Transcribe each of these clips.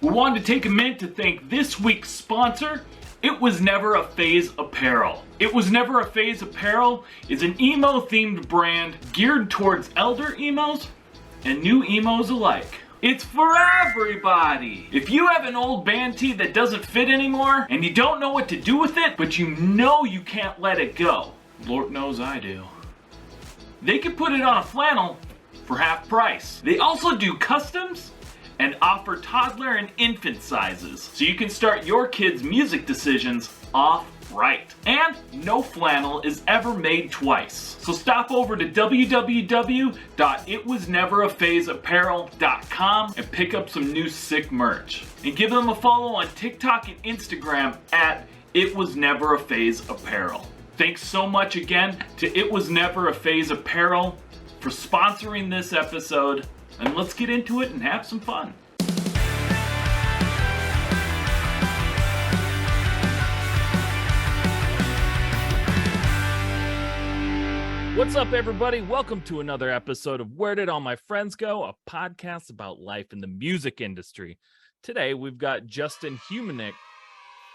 We wanted to take a minute to thank this week's sponsor, It Was Never a Phase Apparel. It Was Never a Phase Apparel is an emo-themed brand geared towards elder emos and new emos alike. It's for everybody! If you have an old band tee that doesn't fit anymore, and you don't know what to do with it, but you know you can't let it go, Lord knows I do, they can put it on a flannel for half price. They also do customs and offer toddler and infant sizes, so you can start your kids' music decisions off right. And no flannel is ever made twice. So stop over to www.itwasneveraphaseapparel.com and pick up some new sick merch. And give them a follow on TikTok and Instagram at It Was Never a Phase Apparel. Thanks so much again to It Was Never a Phase Apparel for sponsoring this episode. And let's get into it and have some fun. What's up, everybody? Welcome to another episode of Where Did All My Friends Go? A podcast about life in the music industry. Today, we've got Justin Humanik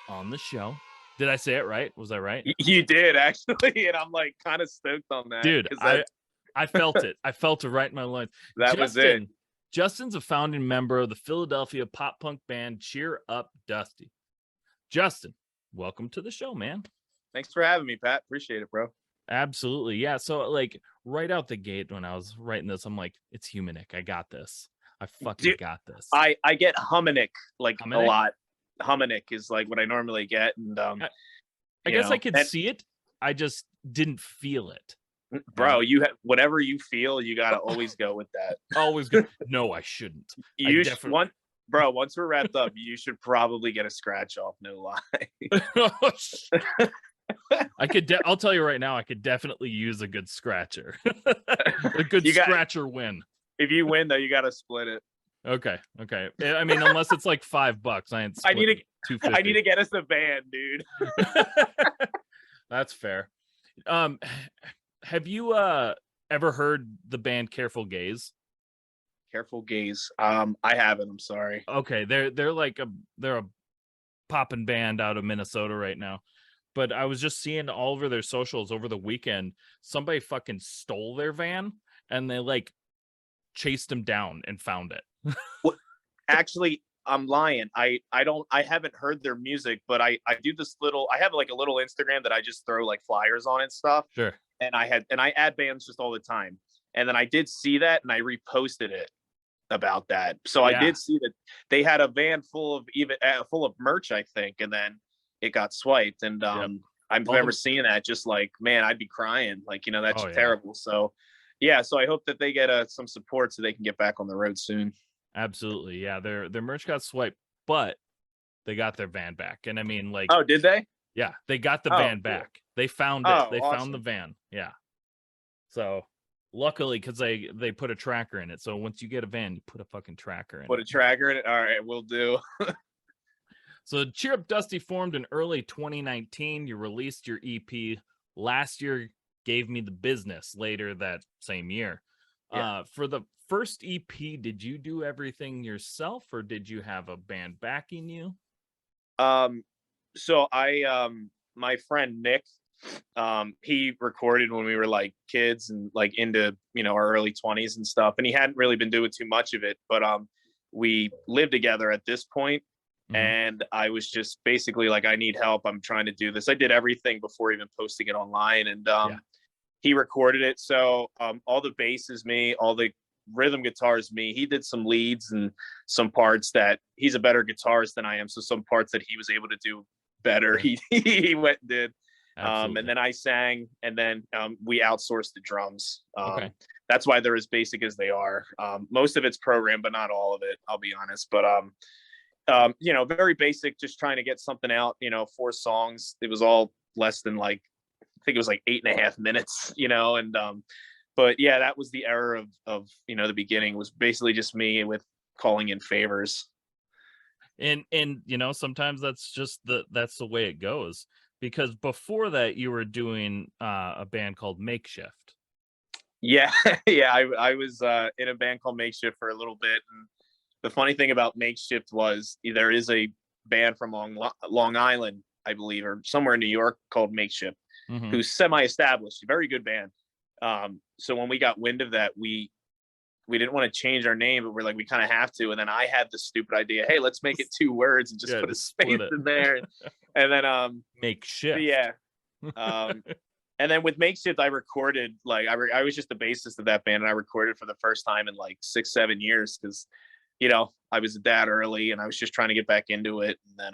on the show. Did I say it right? Was I right? You did, actually, and I'm like kind of stoked on that. Dude, I felt it. I felt it right in my loins. That was it. Justin's a founding member of the Philadelphia pop punk band Cheerupdusty. Justin, welcome to the show, man. Thanks for having me, Pat. Appreciate it, bro. Absolutely. Yeah. So like right out the gate when I was writing this, I'm like, it's Humanik. I got this. I fucking got this. I get Humanik like Humanik? a lot. Humanik is like what I normally get. And I guess I could see it. I just didn't feel it. Bro, you have whatever you feel, you gotta always go with that. Always go. No, I shouldn't. You should, once we're wrapped up, you should probably get a scratch off, no lie. I'll tell you right now, I could definitely use a good scratcher. A good scratcher win. If you win though, you gotta split it. Okay. I mean, unless it's like $5, I need to get us a band, dude. That's fair. Have you ever heard the band Careful Gaze? Careful Gaze. I haven't. I'm sorry. Okay, they're a poppin' band out of Minnesota right now. But I was just seeing all over their socials over the weekend, somebody fucking stole their van and they like chased them down and found it. Well, actually, I'm lying. I haven't heard their music, but I do this little. I have like a little Instagram that I just throw like flyers on and stuff. Sure. And I add bands just all the time. And then I did see that and I reposted it about that. So yeah. I did see that they had a van full of merch, I think, and then it got swiped. And I remember seeing that, just like, man, I'd be crying. Like, that's terrible. Yeah. So yeah, so I hope that they get some support so they can get back on the road soon. Absolutely. Yeah, their merch got swiped, but they got their van back. And I mean, like, oh, did they? Yeah, they got the van back. They found it. They awesome. found the van. Yeah. So luckily, because they put a tracker in it. So once you get a van, you put a fucking tracker in it. Put a tracker in it. All right, we'll do. So Cheerupdusty formed in early 2019. You released your EP last year, Gave Me the Business later that same year. Yeah. For the first EP, did you do everything yourself or did you have a band backing you? So my friend Nick, he recorded when we were like kids and like into, our early 20s and stuff. And he hadn't really been doing too much of it, but we lived together at this point. Mm-hmm. And I was just basically like, I need help. I'm trying to do this. I did everything before even posting it online. And he recorded it. So all the bass is me, all the rhythm guitar is me. He did some leads and some parts that he's a better guitarist than I am. So some parts that he was able to do better, he went and did. And then I sang, and then we outsourced the drums. Okay. That's why they're as basic as they are. Most of it's programmed, but not all of it, I'll be honest. But very basic, just trying to get something out, 4 songs. It was all less than like, I think it was like 8.5 minutes, and but yeah, that was the era of the beginning, was basically just me with calling in favors. And sometimes that's just that's the way it goes, because before that you were doing a band called Makeshift. Yeah. I was in a band called Makeshift for a little bit, and the funny thing about Makeshift was there is a band from Long Island, I believe, or somewhere in New York called Makeshift, who's semi-established, a very good band. So when we got wind of that, we didn't want to change our name, but we're like, we kind of have to. And then I had the stupid idea, hey, let's make it 2 words and just put a space in there. And then Makeshift. Yeah. And then with Makeshift, I recorded, like, I was just the bassist of that band, and I recorded for the first time in like 6-7 years because, you know, I was a dad early and I was just trying to get back into it. And then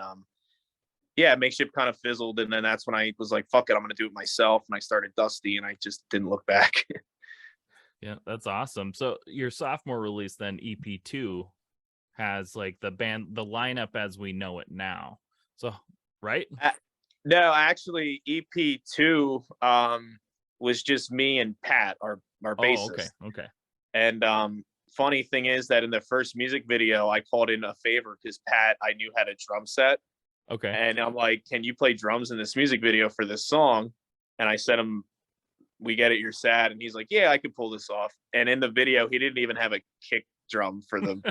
yeah, Makeshift kind of fizzled, and then that's when I was like, fuck it, I'm gonna do it myself. And I started Dusty, and I just didn't look back. Yeah, that's awesome. So your sophomore release, then EP2, has like the lineup as we know it now. So right? No, actually, EP2 was just me and Pat, our bassist. Okay. And funny thing is that in the first music video, I called in a favor because Pat, I knew, had a drum set. Okay. And I'm like, can you play drums in this music video for this song? And I said him, we get it, you're sad. And he's like, yeah, I could pull this off. And in the video, he didn't even have a kick drum for the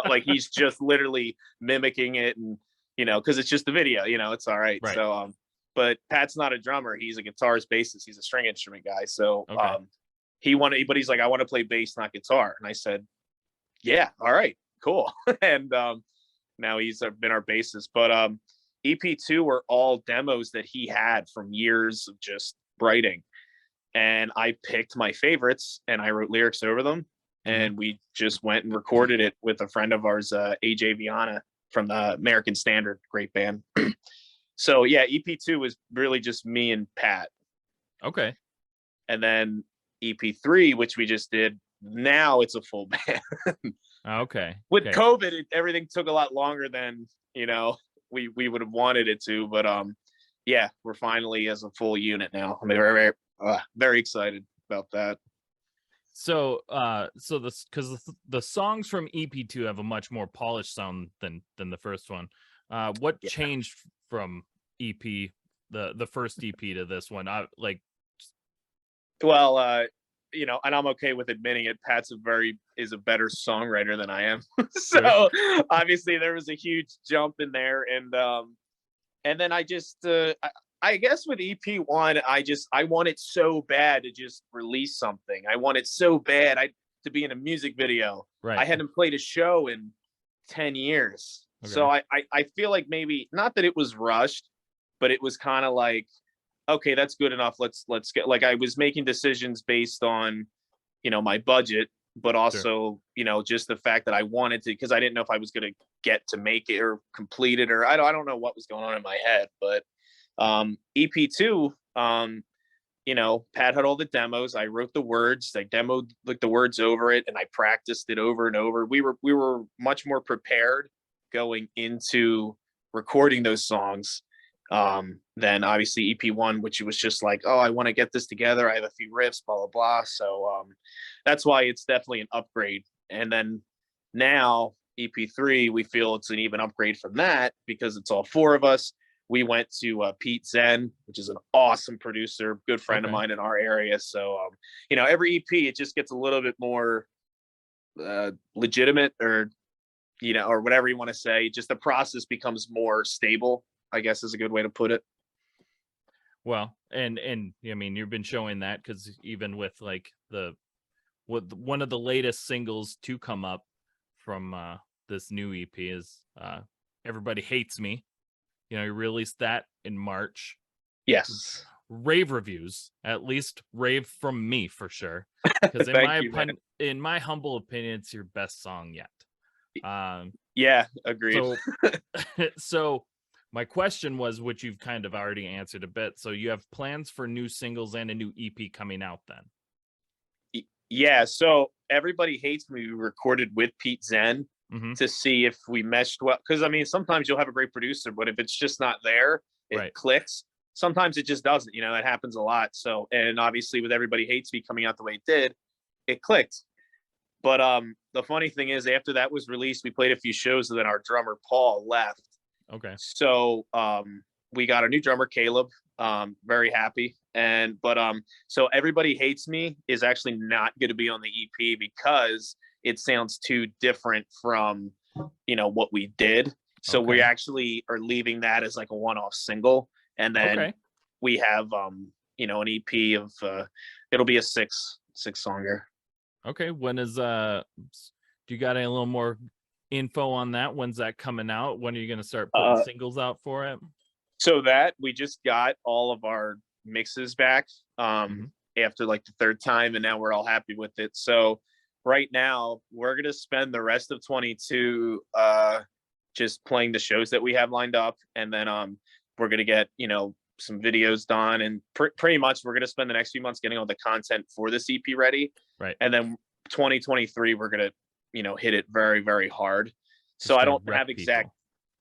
like, he's just literally mimicking it, and you know, because it's just the video, you know, it's all right. So but Pat's not a drummer, he's a guitarist, bassist, he's a string instrument guy. So but he's like, I want to play bass, not guitar. And I said, yeah, all right, cool. And now he's been our bassist. But EP2 were all demos that he had from years of just writing, and I picked my favorites and I wrote lyrics over them, and we just went and recorded it with a friend of ours, AJ Viana from the American Standard, great band. So yeah, EP2 was really just me and Pat. Okay. And then EP3, which we just did, now it's a full band. Okay. With COVID, everything took a lot longer than, you know, we would have wanted it to, but yeah, we're finally as a full unit now. I'm very excited about that. So because the songs from EP2 have a much more polished sound than the first one. What changed from EP, the first EP, to this one? Well, you know, and I'm okay with admitting it, Pat's is a better songwriter than I am. So obviously there was a huge jump in there. And then I just I guess with EP1, I wanted so bad to just release something. I wanted so bad to be in a music video. Right. I hadn't played a show in 10 years. Okay. So I feel like maybe not that it was rushed, but it was kind of like, okay, that's good enough. Let's get, like, I was making decisions based on, you know, my budget, but also, you know, just the fact that I wanted to, because I didn't know if I was going to get to make it or complete it, or I don't know what was going on in my head. But EP2, you know, Pat had all the demos. I wrote the words. I demoed like the words over it, and I practiced it over and over. We were much more prepared going into recording those songs than obviously EP1, which was just like, oh, I want to get this together. I have a few riffs, blah, blah, blah. So that's why it's definitely an upgrade. And then now EP3, we feel it's an even upgrade from that because it's all 4 of us. We went to Pete Zen, which is an awesome producer, good friend of mine in our area. So, you know, every EP, it just gets a little bit more legitimate, or, you know, or whatever you want to say. Just the process becomes more stable, I guess is a good way to put it. Well, and I mean, you've been showing that, because even with like one of the latest singles to come up from this new EP is Everybody Hates Me. You know, you released that in March. Yes. Rave reviews, at least rave from me for sure. Because in my humble opinion, it's your best song yet. Yeah, agreed. So my question was, which you've kind of already answered a bit. So you have plans for new singles and a new EP coming out then? Yeah. So Everybody Hates Me, we recorded with Pete Zen to see if we meshed well. Because I mean, sometimes you'll have a great producer, but if it's just not there, it clicks. Sometimes it just doesn't. You know, that happens a lot. So, and obviously with Everybody Hates Me coming out the way it did, it clicked. But the funny thing is, after that was released, we played a few shows, and then our drummer Paul left. Okay. So we got a new drummer, Caleb. Very happy. So Everybody Hates Me is actually not going to be on the EP because it sounds too different from, you know, what we did. So we actually are leaving that as like a one-off single. And then we have, you know, an EP of, it'll be a six songer. Okay. When is, do you got any little more info on that? When's that coming out? When are you going to start putting singles out for it? So that we just got all of our mixes back after like the third time, and now we're all happy with it. So right now we're going to spend the rest of 22 just playing the shows that we have lined up, and then we're going to get, you know, some videos done, and pretty much we're going to spend the next few months getting all the content for this EP ready. Right. And then 2023 we're going to, you know, hit it very, very hard. So I don't have exact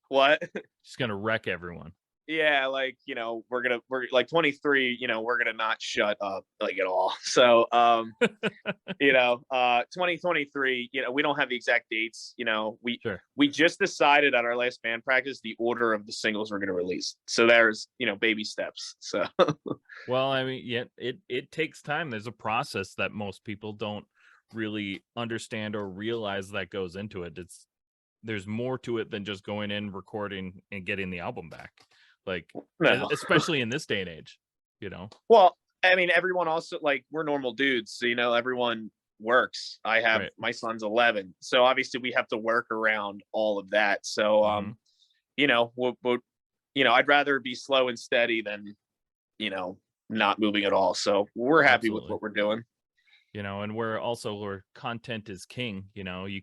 what. Just going to wreck everyone. Yeah, like, you know, we're like 23, you know, we're gonna not shut up like at all. So you know, 2023, you know, we don't have the exact dates. You know, we just decided at our last band practice the order of the singles we're gonna release. So there's, you know, baby steps. So well, I mean, yeah, it takes time. There's a process that most people don't really understand or realize that goes into it. There's more to it than just going in, recording, and getting the album back. Like, especially in this day and age, you know. Well, I mean, everyone also, like, we're normal dudes, so, you know, everyone works. I have my son's 11, so obviously we have to work around all of that. So you know, we'll you know, I'd rather be slow and steady than, you know, not moving at all. So we're happy with what we're doing. You know, and we're content is king. You know, you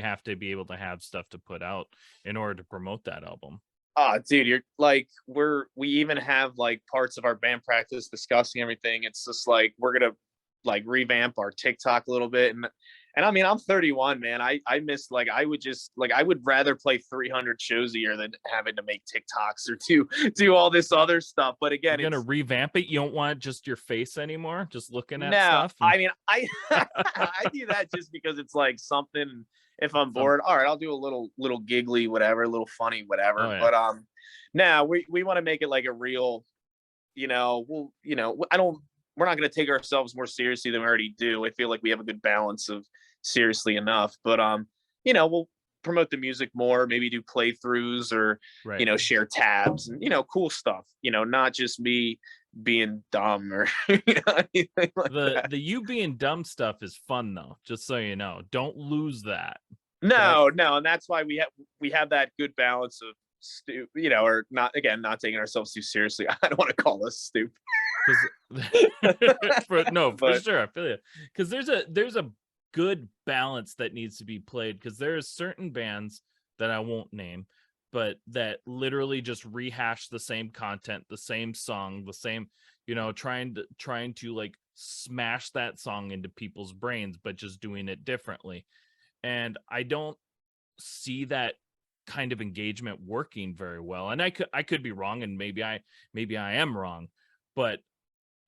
have to be able to have stuff to put out in order to promote that album. Oh, dude, you're like, we even have like parts of our band practice discussing everything. It's just like, we're going to like revamp our TikTok a little bit. And I mean, I'm 31, man. I miss, like, I would rather play 300 shows a year than having to make TikToks or do all this other stuff. But again, you're going to revamp it. You don't want just your face anymore, just looking at stuff. I mean, I do that just because it's like something. If I'm bored, all right, I'll do a little giggly, whatever, a little funny, whatever. Oh, yeah. But now we want to make it like a real, you know, we're not going to take ourselves more seriously than we already do. I feel like we have a good balance of seriously enough, but you know, we'll promote the music more, maybe do playthroughs or you know, share tabs and, you know, cool stuff, you know, not just me being dumb or you know, anything like that. The you being dumb stuff is fun though, just so you know. Don't lose that. No, and that's why we have that good balance of you know, or not taking ourselves too seriously. I don't want to call us stupid. For sure, I feel you. Because there's a good balance that needs to be played, because there are certain bands that I won't name, but that literally just rehash the same content, the same song, the same, you know, trying to like smash that song into people's brains, but just doing it differently. And I don't see that kind of engagement working very well. And I could be wrong, and maybe I am wrong, but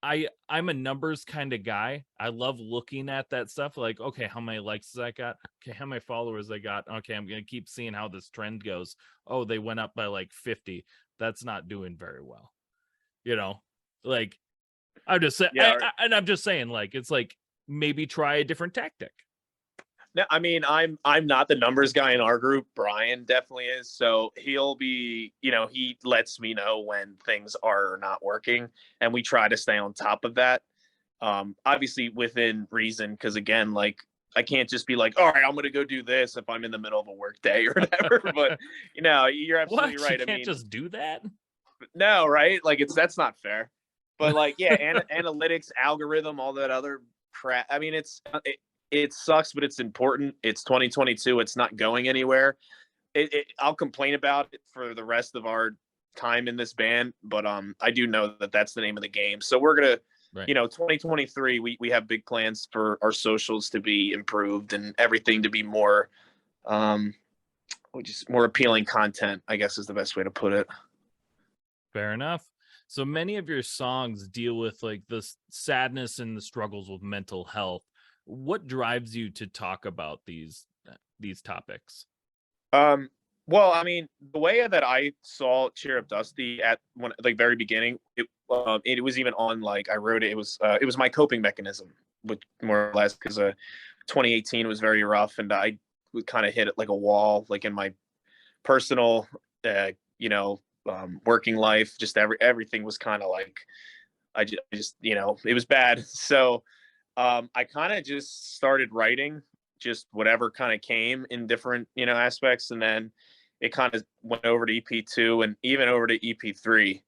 I'm a numbers kind of guy. I love looking at that stuff. Like, okay, how many likes I got? Okay, how many followers I got? Okay, I'm gonna keep seeing how this trend goes. Oh, they went up by like 50. That's not doing very well. You know, like I'm just saying, and I'm just saying, like, it's like maybe try a different tactic. No, I mean, I'm not the numbers guy in our group. Brian definitely is. So he'll be, you know, he lets me know when things are not working, and we try to stay on top of that. Obviously within reason, because again, like, I can't just be like, all right, I'm going to go do this if I'm in the middle of a work day or whatever. But you know, you're absolutely right. You can't just do that. No, right? Like, that's not fair. But like, yeah, analytics, algorithm, all that other crap. I mean, it sucks, but it's important. It's 2022. It's not going anywhere. I'll complain about it for the rest of our time in this band, but I do know that that's the name of the game. So we're gonna, you know, 2023. We have big plans for our socials to be improved and everything to be more, just more appealing content, I guess is the best way to put it. Fair enough. So many of your songs deal with like the sadness and the struggles with mental health. What drives you to talk about these topics? Well, I mean, the way that I saw Cheer Up Dusty at like very beginning, it was even on, like, I wrote it. It was my coping mechanism, which more or less, because 2018 was very rough, and I would kind of hit it like a wall, like in my personal, working life. Just everything was kind of like I just it was bad. So I kind of just started writing just whatever kind of came in different aspects, and then it kind of went over to EP2 and even over to EP3,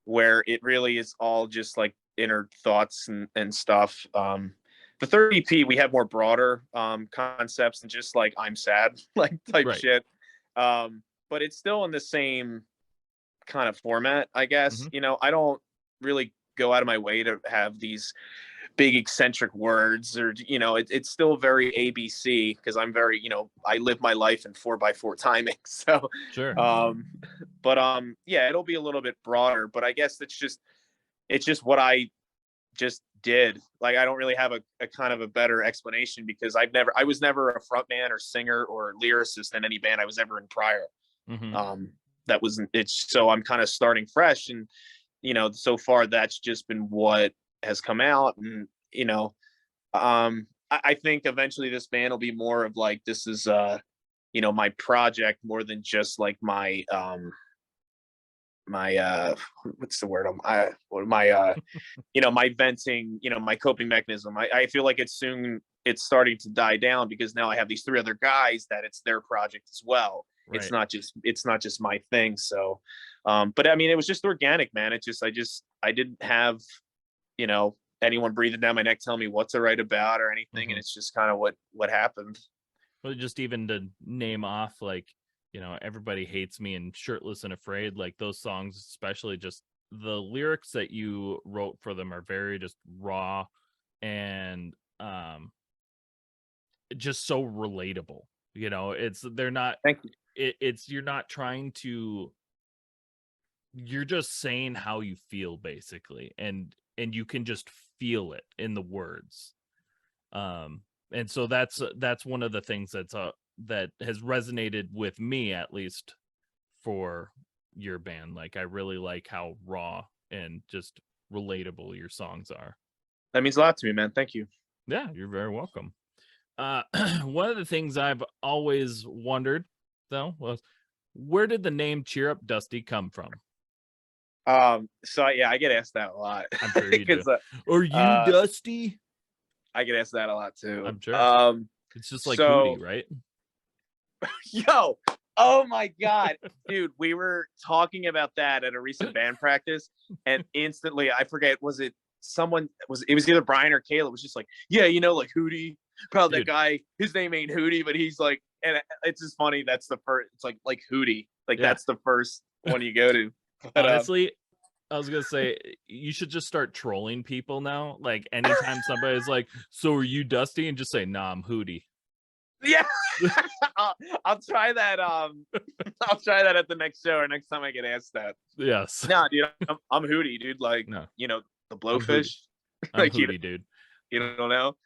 where it really is all just like inner thoughts and stuff. The third EP, we have more broader concepts and just like I'm sad like type Right. shit. But it's still in the same kind of format, I guess. I don't really go out of my way to have these big eccentric words, or it's still very ABC, because I'm very I live my life in 4x4 timing. So Sure. yeah, it'll be a little bit broader, but I guess it's just what I just did. Like, I don't really have a kind of a better explanation, because I was never a frontman or singer or lyricist in any band I was ever in prior. That wasn't it's so I'm kind of starting fresh, and so far that's just been what has come out. And I think eventually this band will be more of like, this is my project, more than just like my what's the word, my venting, my coping mechanism. I feel like it's starting to die down, because now I have these 3 other guys that it's their project as well. Right. It's not just my thing. So but I mean, it was just organic, man. I didn't have anyone breathing down my neck telling me what to write about or anything. And it's just kind of what happened. Well, just even to name off, like, Everybody Hates Me and Shirtless and Afraid, like those songs, especially, just the lyrics that you wrote for them are very just raw and just so relatable. They're not, Thank you. you're not trying to, you're just saying how you feel, basically, and you can just feel it in the words. And so that's one of the things that has resonated with me, at least for your band. Like, I really like how raw and just relatable your songs are. That means a lot to me, man. Thank you. Yeah, you're very welcome. One of the things I've always wondered, though, was, where did the name Cheer Up Dusty come from? So yeah, I get asked that a lot. I'm sure you do. Are you Dusty? I get asked that a lot too. I'm sure. It's just like Hootie, right? Yo, oh my god, dude, we were talking about that at a recent band practice, and instantly, I forget, was it either Brian or Caleb was just like, yeah, like Hootie, probably that guy, his name ain't Hootie, but he's like, and it's just funny, that's the first, it's like Hootie, like that's the first one you go to. But, honestly, I was gonna say, you should just start trolling people now. Like, anytime somebody's like, so are you Dusty, and just say, nah, I'm Hootie. Yeah. I'll try that. I'll try that at the next show, or next time I get asked that. Yes. No, dude, I'm Hootie, dude. Like, no. The Blowfish. I'm like, Hootie, dude. You don't know.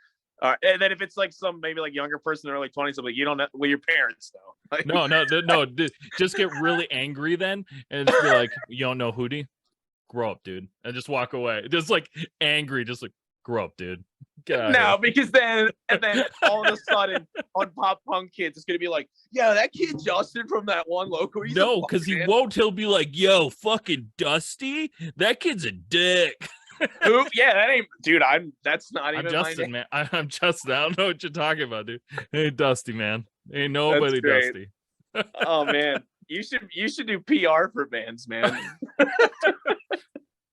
All right, and then if it's like some maybe like younger person in their early 20s, like, you don't know, well, your parents know. Like, no. Just get really angry then, and just be like, you don't know Hootie? Grow up, dude, and just walk away. Just like angry, just like, grow up, dude. No, because then all of a sudden on Pop Punk Kids, it's gonna be like, yeah, that kid Justin from that one local. No, because he won't. He'll be like, yo, fucking Dusty, that kid's a dick. Ooh, yeah, that ain't, dude. That's not even Justin, my name. man. I'm Justin. I don't know what you're talking about, dude. Hey, Dusty, man. Ain't nobody Dusty. Oh man, you should do PR for bands, man.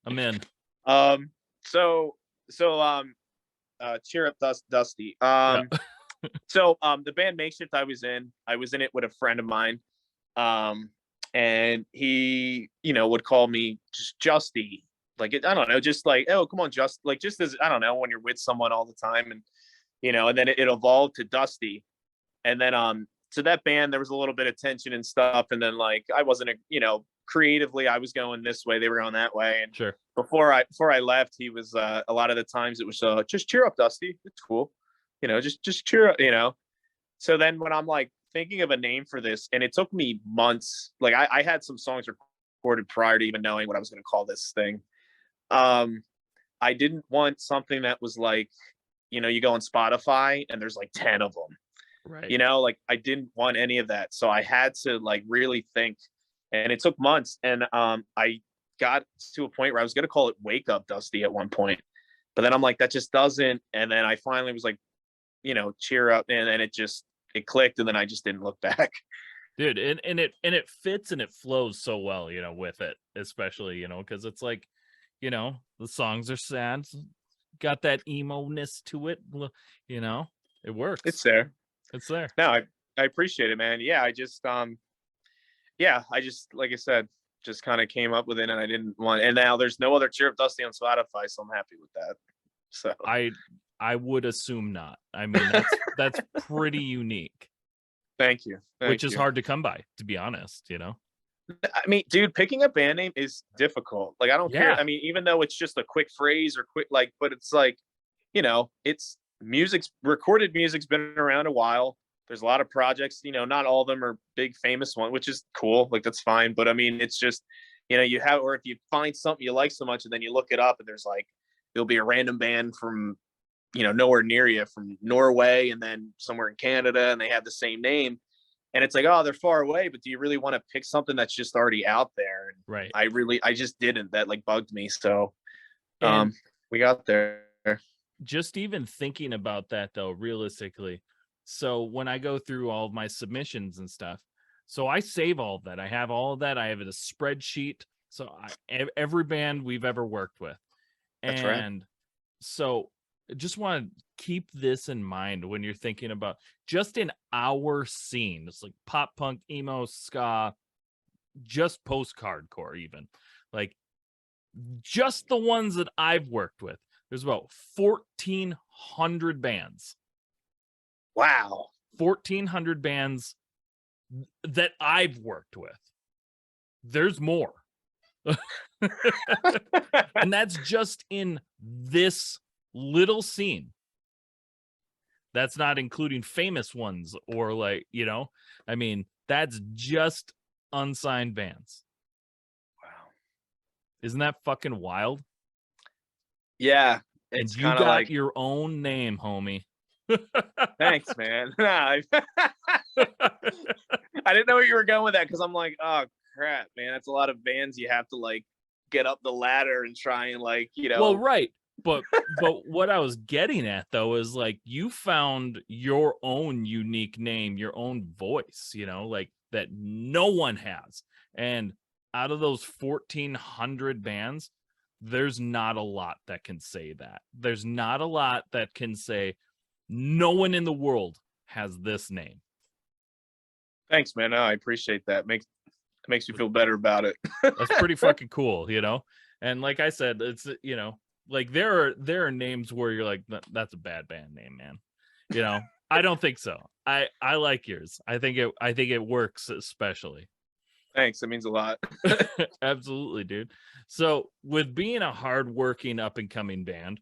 I'm in. So Cheer Up Dusty. So the band Makeshift I was in it with a friend of mine. And he, would call me just Justy. Like, I don't know, just like, oh, come on, just as, I don't know, when you're with someone all the time, and and then it evolved to Dusty. And then so that band, there was a little bit of tension and stuff, and then like I wasn't creatively I was going this way, they were going that way. And sure, before I left, he was a lot of the times it was just cheer up, Dusty, it's cool, just cheer up, So then when I'm like thinking of a name for this, and it took me months, like I had some songs recorded prior to even knowing what I was going to call this thing. I didn't want something that was like you know, you go on Spotify and there's like 10 of them, Right. you know, like I didn't want any of that. So I had to like really think, and it took months. And I got to a point where I was going to call it Wake Up Dusty at one point, but then I'm like, that just doesn't. And then I finally was like, you know, Cheer Up. And then it clicked. And then I just didn't look back. Dude, and it fits and it flows so well, you know, with it, especially, you know, because it's like, you know, the songs are sad, got that emo-ness to it, you know, it works. It's there. It's there. No, I appreciate it, man. Yeah, I just like I said, just kind of came up with it, and I didn't want. And now there's no other Cheer Up Dusty on Spotify, so I'm happy with that. So I would assume not. I mean, that's pretty unique. Thank you. Which is hard to come by, to be honest, you know? I mean, dude, picking a band name is difficult. Like, I don't care. Yeah. I mean, even though it's just a quick phrase or quick, like, but it's like, you know, it's recorded music's been around a while. There's a lot of projects, you know, not all of them are big famous one, which is cool. Like, that's fine. But I mean, it's just, you know, or if you find something you like so much and then you look it up and there'll be a random band from, you know, nowhere near you from Norway and then somewhere in Canada, and they have the same name. And it's like, oh, they're far away, but do you really want to pick something that's just already out there? And right. I just didn't. That like bugged me. So And we got there. just even thinking about that though, realistically. So when I go through all of my submissions and stuff, so I save all of that. I have all of that. I have a spreadsheet. So every band we've ever worked with. That's and right. So just want to keep this in mind when you're thinking about just in our scene. It's like pop punk, emo, ska, just post-hardcore even. Like just the ones that I've worked with. There's about 1,400 bands. Wow. 1,400 bands that I've worked with. There's more. And that's just in this little scene. That's not including famous ones or like, you know, I mean, that's just unsigned bands. Wow. Isn't that fucking wild? Yeah. And you got like your own name, homie. Thanks, man. I didn't know where you were going with that, because I'm like, oh crap, man, that's a lot of bands you have to like get up the ladder and try and like, you know. Well, right. But what I was getting at though is like you found your own unique name, your own voice, you know, like that no one has. And out of those 1,400 bands, there's not a lot that can say that. There's not a lot that can say no one in the world has this name. Thanks, man. No, I appreciate that. Makes me feel better about it. That's pretty fucking cool, you know? And like I said, it's, you know, like there are names where you're like, that's a bad band name, man. You know, I don't think so. I like yours. I think it works especially. Thanks. That means a lot. Absolutely, dude. So with being a hardworking up and coming band,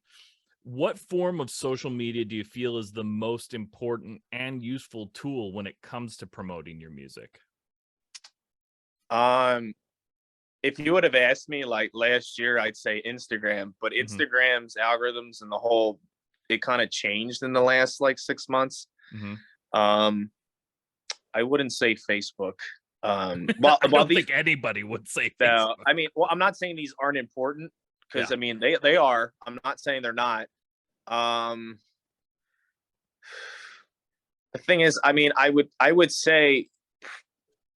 what form of social media do you feel is the most important and useful tool when it comes to promoting your music? If you would have asked me like last year, I'd say Instagram, but Instagram's algorithms and it kind of changed in the last like 6 months. I wouldn't say Facebook. I don't think anybody would say Facebook. I mean, well, I'm not saying these aren't important, because I mean they are. I'm not saying they're not. The thing is, I mean, I would say,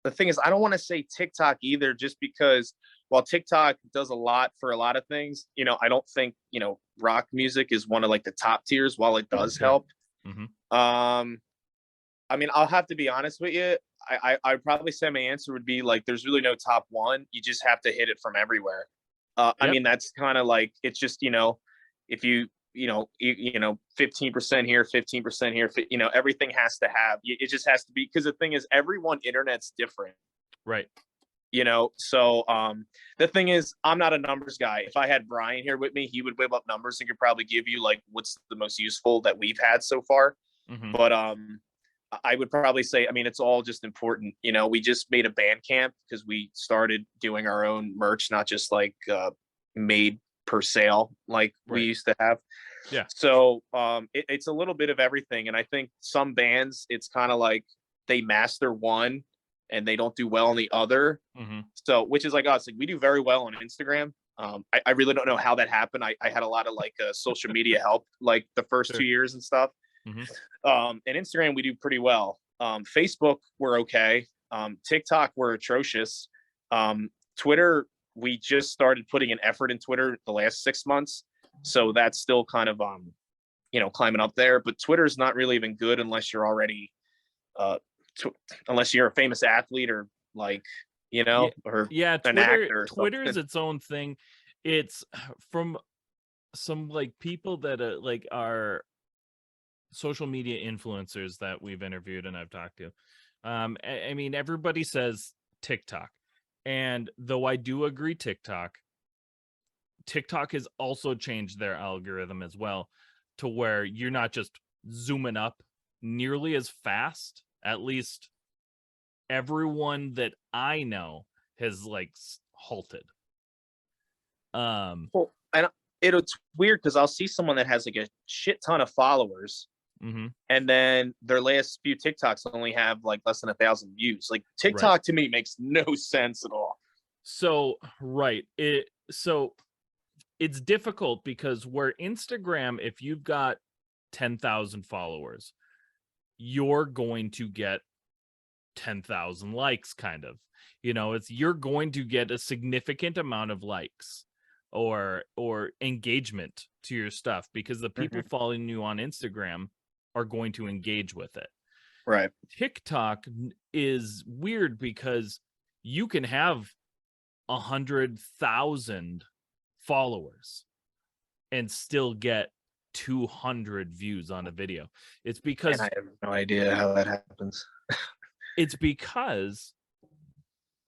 the thing is, I don't want to say TikTok either, just because while TikTok does a lot for a lot of things, you know, I don't think, you know, rock music is one of like the top tiers, while it does help. I mean, I'll have to be honest with you. I'd probably say my answer would be like, there's really no top one. You just have to hit it from everywhere. I mean, that's kind of like, it's just, you know, if you 15% here, 15% here, you know, everything has to have, it just has to be, because the thing is, everyone internet's different. Right. You know, so the thing is, I'm not a numbers guy. If I had Brian here with me, he would whip up numbers and could probably give you like what's the most useful that we've had so far. But I would probably say, I mean, it's all just important. You know, we just made a band camp because we started doing our own merch, not just like made per sale like we used to have. Yeah. So it's a little bit of everything. And I think some bands, it's kind of like they master one and they don't do well on the other. Mm-hmm. So, which is like us, like we do very well on Instagram. I really don't know how that happened. I had a lot of like social media help, like the first Sure. 2 years and stuff. Mm-hmm. And Instagram, we do pretty well. Facebook, we're okay. TikTok, we're atrocious. Twitter, we just started putting an effort in Twitter the last 6 months. So that's still kind of, climbing up there. But Twitter's not really even good unless you're already, unless you're a famous athlete or like, or Yeah, an actor. Twitter is its own thing. It's from some like people that like are social media influencers that we've interviewed and I've talked to. I mean, everybody says TikTok, and though I do agree, TikTok has also changed their algorithm as well, to where you're not just zooming up nearly as fast. At least everyone that I know has like halted. Well, and it's weird because I'll see someone that has like a shit ton of followers, and then their last few TikToks only have like less than 1,000 views. Like TikTok to me makes no sense at all. So it's difficult because where Instagram, if you've got 10,000 followers, you're going to get 10,000 likes, kind of. You're going to get a significant amount of likes or engagement to your stuff because the people following you on Instagram are going to engage with it. Right. TikTok is weird because you can have 100,000 followers and still get 200 views on a video. It's because, and I have no idea how that happens. It's because,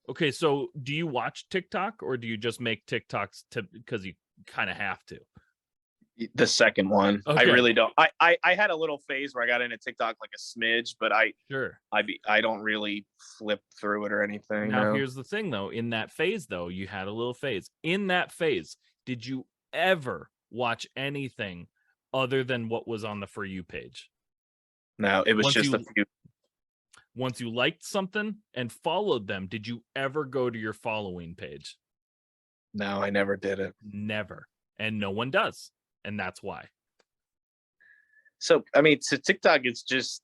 okay, so do you watch TikTok or do you just make TikToks because you kind of have to? The second one. Okay. I really don't. I had a little phase where I got into TikTok like a smidge, but I don't really flip through it or anything. Now, here's the thing though. In that phase though, you had a little phase. In that phase, did you ever watch anything other than what was on the For You page? No, it was just a few. Once you liked something and followed them, did you ever go to your following page? No, I never did it. Never. And no one does. And that's why. So, I mean, to TikTok, it's just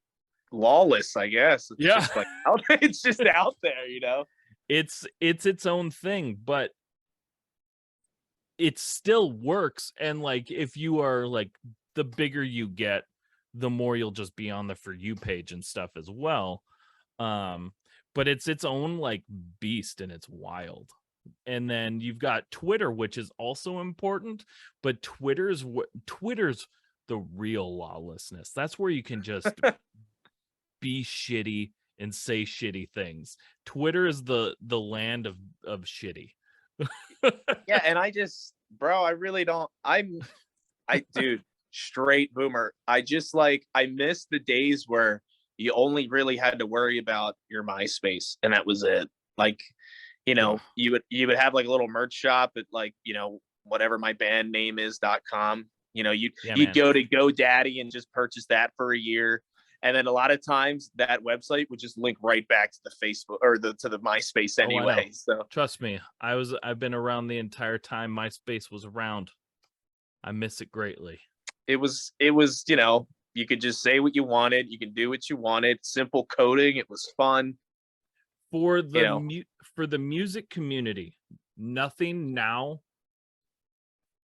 lawless, I guess. It's just like it's just out there, It's its own thing, but it still works. And like, if you are like, the bigger you get, the more you'll just be on the For You page and stuff as well. But it's its own like beast, and it's wild. And then you've got Twitter, which is also important, but Twitter's the real lawlessness. That's where you can just be shitty and say shitty things. Twitter is the land of shitty. Yeah, and I really don't. Dude, straight boomer. I miss the days where you only really had to worry about your MySpace, and that was it. Like, you would have like a little merch shop at like, whatever my band name is.com. You'd go to GoDaddy and just purchase that for a year. And then a lot of times that website would just link right back to the Facebook or to the MySpace anyway. So trust me, I've been around the entire time MySpace was around. I miss it greatly. It was, you could just say what you wanted. You can do what you wanted. Simple coding. It was fun. For the music community, nothing now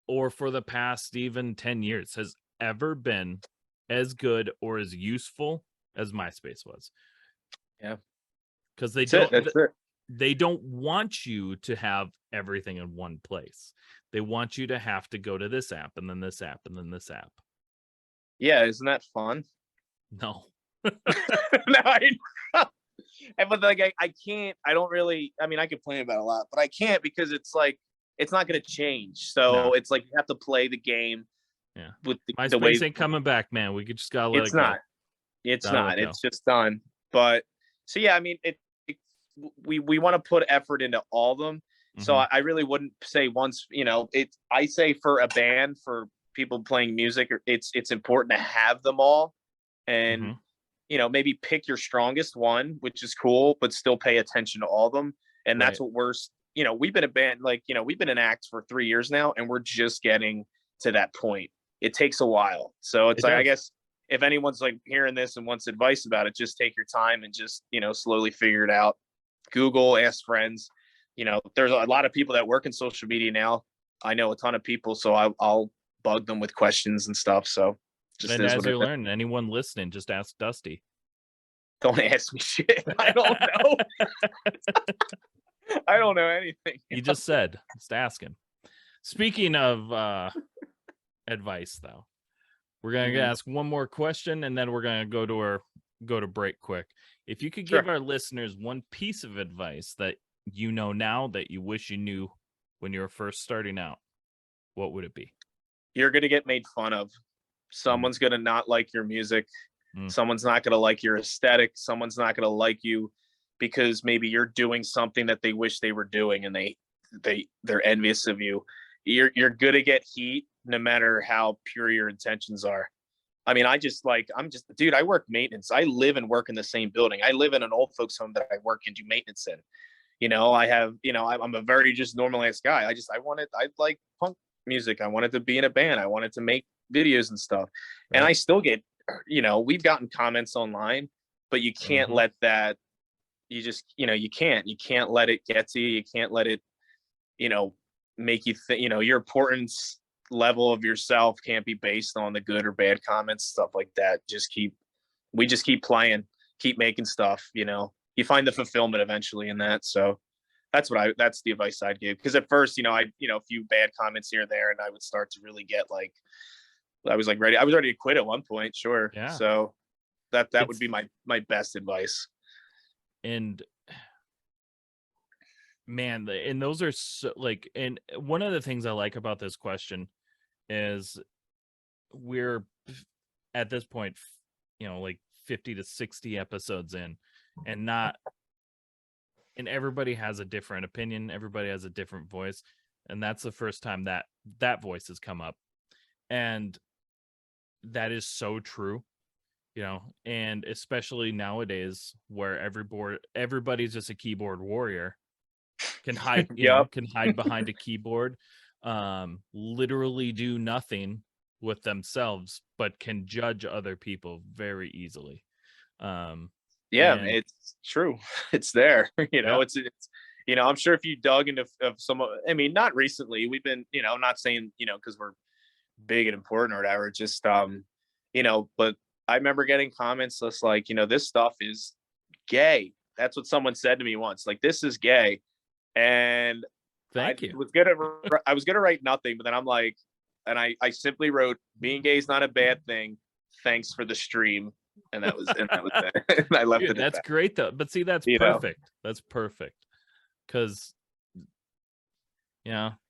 or for the past even 10 years has ever been as good or as useful as MySpace was. Yeah. Because they don't want you to have everything in one place. They want you to have to go to this app and then this app and then this app. Yeah, isn't that fun? No. No, but like I can't. I don't really. I mean, I complain about it a lot, but I can't because it's like it's not going to change. So it's like you have to play the game. Yeah. With the way ain't coming back, man. We just gotta let it go. It's not. It's just done. But so yeah, I mean, we want to put effort into all of them. So I really wouldn't say once. I say for a band for people playing music, it's important to have them all, and Mhm. maybe pick your strongest one, which is cool, but still pay attention to all of them. And that's Right. what we've been a band, like, we've been in acts for 3 years now, and we're just getting to that point. It takes a while. So it's It like, I does. guess if anyone's like hearing this and wants advice about it, just take your time and just, slowly figure it out. Google, ask friends. There's a lot of people that work in social media now. I know a ton of people, so I'll bug them with questions and stuff. So just And is as what it you is. learn, anyone listening, just ask Dusty. Don't ask me shit. I don't know. I don't know anything. You just said, just ask him. Speaking of advice, though, we're gonna Mhm. ask one more question, and then we're gonna go to break quick. If you could Sure. give our listeners one piece of advice that you know now that you wish you knew when you were first starting out, what would it be? You're gonna get made fun of. Someone's gonna not like your music. Mm. Someone's not gonna like your aesthetic. Someone's not gonna like you because maybe you're doing something that they wish they were doing, and they're envious of you. You're gonna get heat no matter how pure your intentions are. I mean, dude, I work maintenance. I live and work in the same building. I live in an old folks home that I work and do maintenance in. I have, I'm a very just normal ass guy. I like punk music. I wanted to be in a band. I wanted to make videos and stuff. And Right. I still get, we've gotten comments online, but you can't Mhm. let that, you can't let it get to you. You can't let it, you know, make you think, your importance level of yourself can't be based on the good or bad comments, stuff like that. We just keep playing, keep making stuff, you find the fulfillment eventually in that. So that's the advice I'd give. Because at first, a few bad comments here and there, and I would start to really get like, I was ready to quit at one point. Sure. Yeah. So that would It's be my best advice. and man, and those are so like, and one of the things I like about this question is we're at this point, like 50 to 60 episodes in, and not, and everybody has a different opinion, everybody has a different voice, and that's the first time that voice has come up, and that is so true, and especially nowadays where everybody's just a keyboard warrior, can hide, Yep. can hide behind a keyboard, literally do nothing with themselves, but can judge other people very easily. Yeah, And it's true. It's there. yeah, It's I'm sure if you dug into of some, I mean, not recently. We've been, I'm not saying, because we're big and important or whatever. Just but I remember getting comments just like, this stuff is gay. That's what someone said to me once. Like, this is gay. And thank you. I was gonna write nothing, but then I'm like, and I simply wrote, being gay is not a bad thing. Thanks for the stream. And that was it. And I left Dude, it at that's that. great though. But see, that's You know. perfect. That's perfect. Because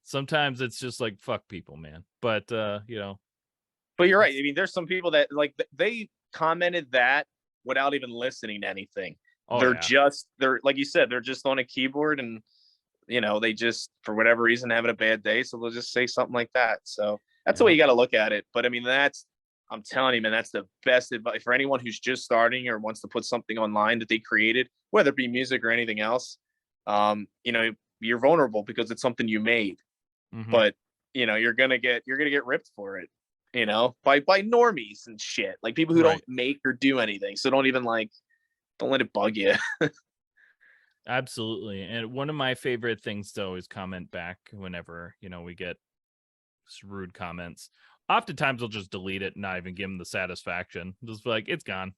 sometimes it's just like fuck people, man. But But you're right. I mean, there's some people that like they commented that without even listening to anything. oh yeah, They're like you said, they're just on a keyboard, and they just for whatever reason having a bad day, so they'll just say something like that. So that's the way yeah. you got to look at it. But I mean, I'm telling you, man, that's the best advice for anyone who's just starting or wants to put something online that they created, whether it be music or anything else. You're vulnerable because it's something you made, Mhm. but you're gonna get ripped for it, by normies and shit, like people who Right. don't make or do anything. So don't let it bug you. Absolutely. And one of my favorite things to always comment back whenever, we get rude comments. Oftentimes I'll just delete it and not even give them the satisfaction. Just be like, it's gone.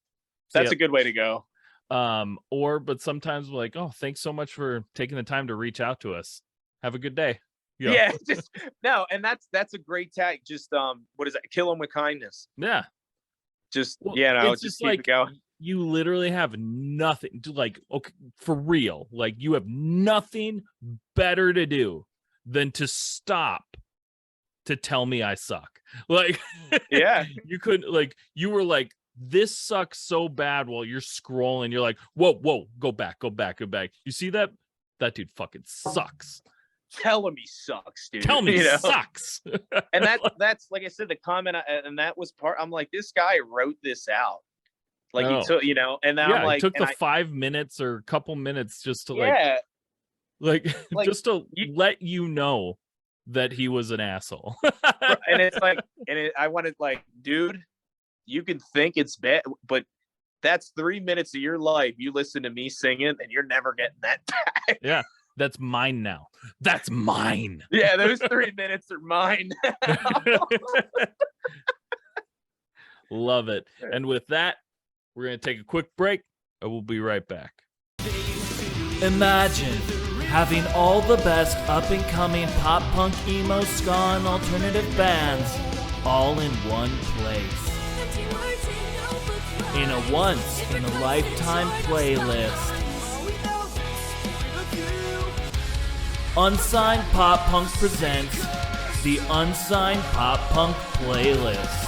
See That's ya. a good way to go. But sometimes we're like, oh, thanks so much for taking the time to reach out to us. Have a good day. Yeah, just no, and that's a great tag. Just what is that? Kill them with kindness. Yeah. Just Well, it's just just keep it like going. you literally have nothing to like, okay, for real. Like you have nothing better to do than to stop to tell me I suck. Like Yeah. you couldn't, like, you were like, this sucks so bad while you're scrolling. You're like, whoa, go back. You see that? That dude fucking sucks. tell him he sucks, dude. Tell me you he know? sucks. And that's like I said, the comment, and that was part. I'm like, this guy wrote this out. Like he took, and then I'm he like, took the 5 minutes or a couple minutes just to yeah, like just to you, let you know that he was an asshole. and it's like, I wanted like, dude, you can think it's bad, but that's 3 minutes of your life. You listen to me singing, and you're never getting that back. Yeah, that's mine now. That's mine. Yeah, those 3 minutes are mine. Love it. And with that, we're going to take a quick break, and we'll be right back. Imagine having all the best up-and-coming pop-punk, emo, ska, and alternative bands all in one place. In a once-in-a-lifetime playlist. Unsigned Pop Punk presents the Unsigned Pop Punk Playlist.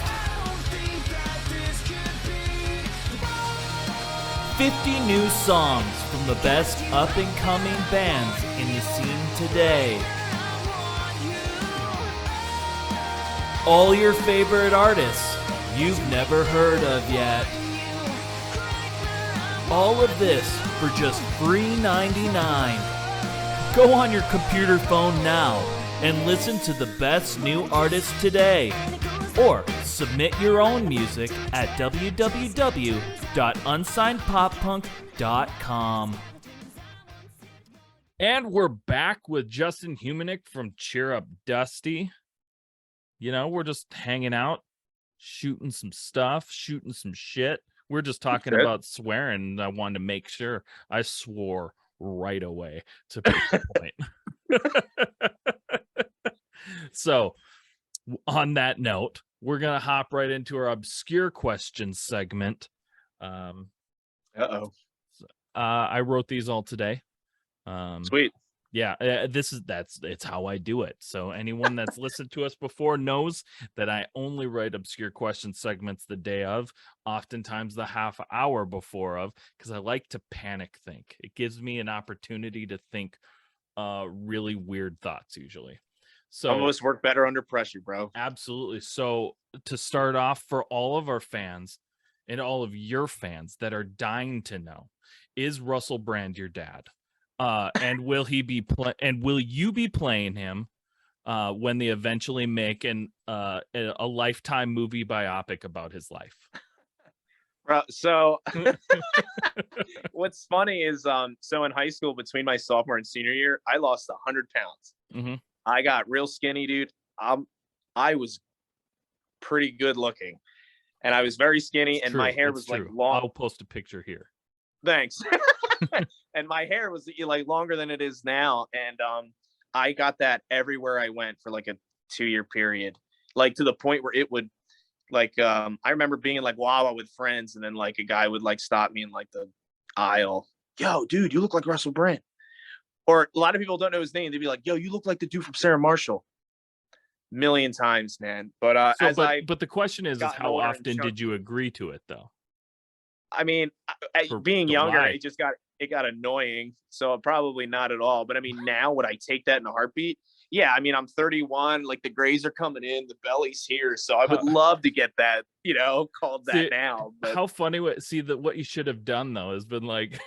50 new songs from the best up-and-coming bands in the scene today. All your favorite artists you've never heard of yet. All of this for just $3.99. Go on your computer phone now and listen to the best new artists today. Or submit your own music at www.unsignedpoppunk.com. And we're back with Justin Humanik from Cheer Up Dusty. We're just hanging out, shooting some stuff, shooting some shit. We're just talking about swearing, and I wanted to make sure I swore right away to make the point. So, on that note, we're going to hop right into our obscure questions segment. I wrote these all today. Sweet. Yeah, it's how I do it. So anyone that's listened to us before knows that I only write obscure question segments the day of, oftentimes the half hour before of, because I like to panic think. It gives me an opportunity to think really weird thoughts usually. So some of us work better under pressure, bro. Absolutely. So to start off, for all of our fans and all of your fans that are dying to know, is Russell Brand your dad? And will he be will you be playing him when they eventually make a Lifetime movie biopic about his life? Bro, so what's funny is so in high school, between my sophomore and senior year, I lost 100 pounds. Mm-hmm. I got real skinny, dude. I was pretty good looking, and I was very skinny, and my hair was like long. I'll post a picture here. Thanks. And my hair was like longer than it is now, and I got that everywhere I went for like a 2-year period, like to the point where it would like I remember being like Wawa with friends, and then like a guy would like stop me in like the aisle. Yo, dude, you look like Russell Brand. Or a lot of people don't know his name. They'd be like, yo, you look like the dude from Sarah Marshall. Million times, man. But but the question is how often did you agree to it though? I mean, being younger, it got annoying. So probably not at all. But I mean, now would I take that in a heartbeat? Yeah, I mean, I'm 31, like the grays are coming in, the belly's here. So I would love to get that, called that now. But how funny what you should have done though has been like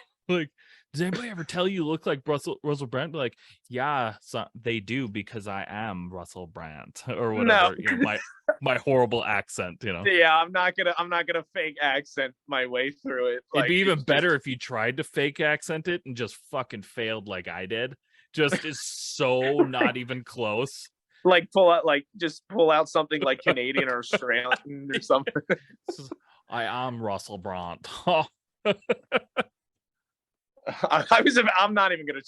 does anybody ever tell you look like Russell Brand? Be like, yeah, they do, because I am Russell Brand or whatever. No. My horrible accent, Yeah, I'm not gonna fake accent my way through it. It'd be even better if you tried to fake accent it and just fucking failed like I did. Just is so not even close. Like pull out something like Canadian or Australian or something. I am Russell Brand. I'm not even gonna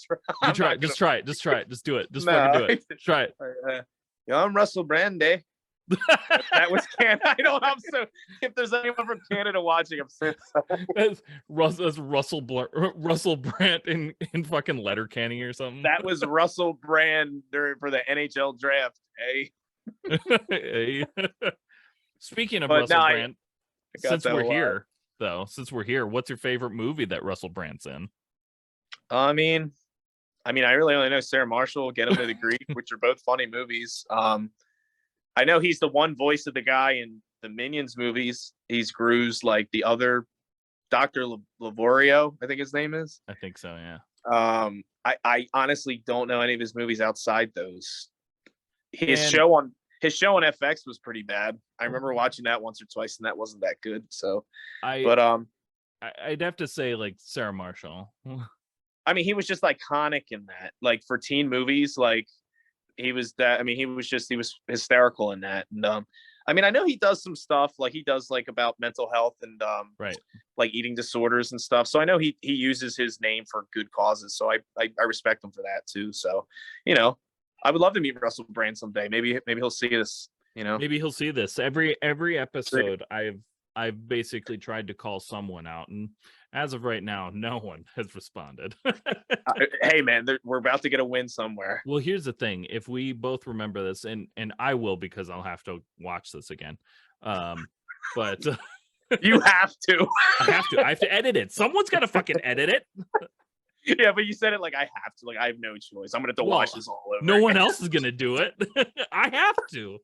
try. Just try it. Just do it. Just fucking do it. Try it. Yeah, I'm Russell Brand, eh? That was Canada. I'm so. If there's anyone from Canada watching, I'm so sorry. That's Russell Brand in fucking Letterkenny or something. That was Russell Brand for the NHL draft, eh? Hey. Speaking of Russell Brand, since we're here, what's your favorite movie that Russell Brand's in? I mean, I mean, I really only know Sarah Marshall, Get Him to the Greek, which are both funny movies. I know he's the one voice of the guy in the Minions movies. He's Gru's like the other Dr. Lavorio, I think his name is. I think so, yeah. I honestly don't know any of his movies outside those. His And- show on FX was pretty bad. I remember watching that once or twice, and that wasn't that good. So, I'd have to say like Sarah Marshall. I mean, he was just iconic in that. Like for teen movies, like he was that. I mean, he was hysterical in that. And I mean, I know he does some stuff like he does like about mental health and Right. like eating disorders and stuff. So I know he uses his name for good causes. So I respect him for that too. So, you know, I would love to meet Russell Brand someday. Maybe he'll see this, you know. Maybe he'll see this. Every episode I've basically tried to call someone out, and as of right now, no one has responded. Hey man, we're about to get a win somewhere. Well, here's the thing. If we both remember this, and I will, because I'll have to watch this again. But You have to. I have to edit it. Someone's got to fucking edit it. Yeah, but you said it like I have to. Like I have no choice. I'm gonna have to watch this all over. No one again. else is gonna do it. I have to.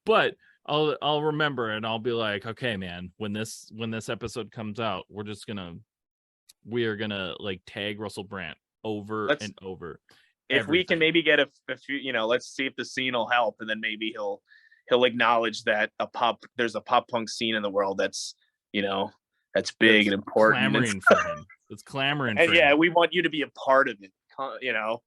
But I'll remember, and I'll be like, okay, man, when this episode comes out, we are gonna like tag Russell Brand over and over. If we can maybe get a few, you know, let's see if the scene will help, and then maybe he'll acknowledge that there's a pop punk scene in the world that's, you know, that's big and important. Clamoring for him. It's clamoring and for yeah, him. we want you to be a part of it. You know.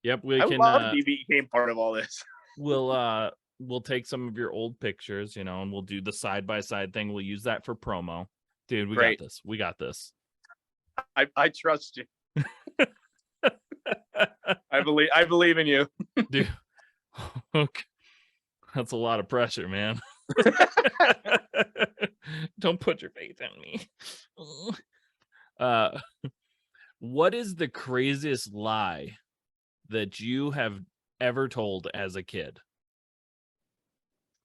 Yep, I would love if you became part of all this. We'll take some of your old pictures, you know, and we'll do the side-by-side thing. We'll use that for promo. Dude, Great. got this. We got this. I trust you. I believe in you. Dude. Okay. That's a lot of pressure, man. Don't put your faith in me. What is the craziest lie that you have ever told as a kid?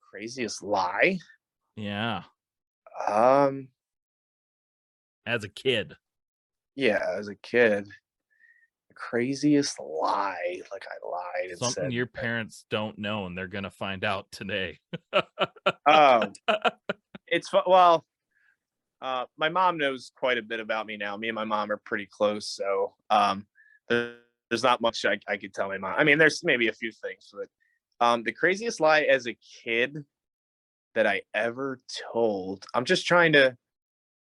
Craziest lie? Yeah. As a kid. Yeah, as a kid. The craziest lie. Like I lied and Something said your parents don't know, and they're gonna find out today. It's well, my mom knows quite a bit about me now. Me and my mom are pretty close, so there's not much I could tell my mom. I mean, there's maybe a few things, but the craziest lie as a kid that I ever told, I'm just trying to,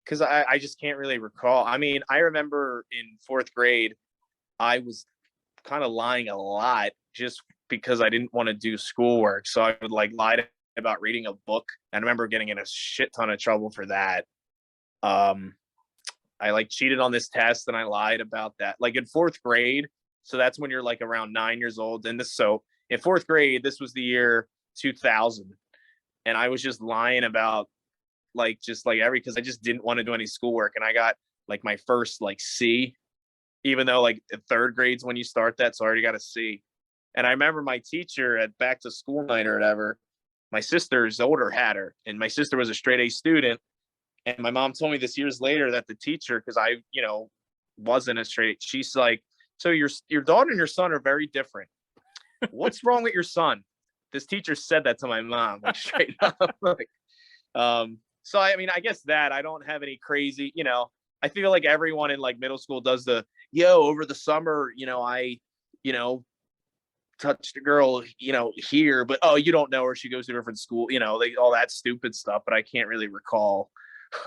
because I just can't really recall. I mean, I remember in 4th grade, I was kind of lying a lot just because I didn't want to do schoolwork. So I would like lie about reading a book. I remember getting in a shit ton of trouble for that. I like cheated on this test and I lied about that. Like in 4th grade. So that's when you're like around 9 years old. And so in 4th grade, this was the year 2000. And I was just lying about like, because I just didn't want to do any schoolwork. And I got like my first like C, even though like 3rd grade's when you start that. So I already got a C. And I remember my teacher at back to school night or whatever, my sister's older had her, and my sister was a straight A student. And my mom told me this years later that the teacher, because I, you know, wasn't a straight, she's like, so your daughter and your son are very different. What's wrong with your son? This teacher said that to my mom, like straight up. Like, so I mean, I guess that I don't have any crazy, you know, I feel like everyone in like middle school does over the summer, you know, I, you know, touched a girl, you know, here, but oh, you don't know her, she goes to a different school, you know, like all that stupid stuff, but I can't really recall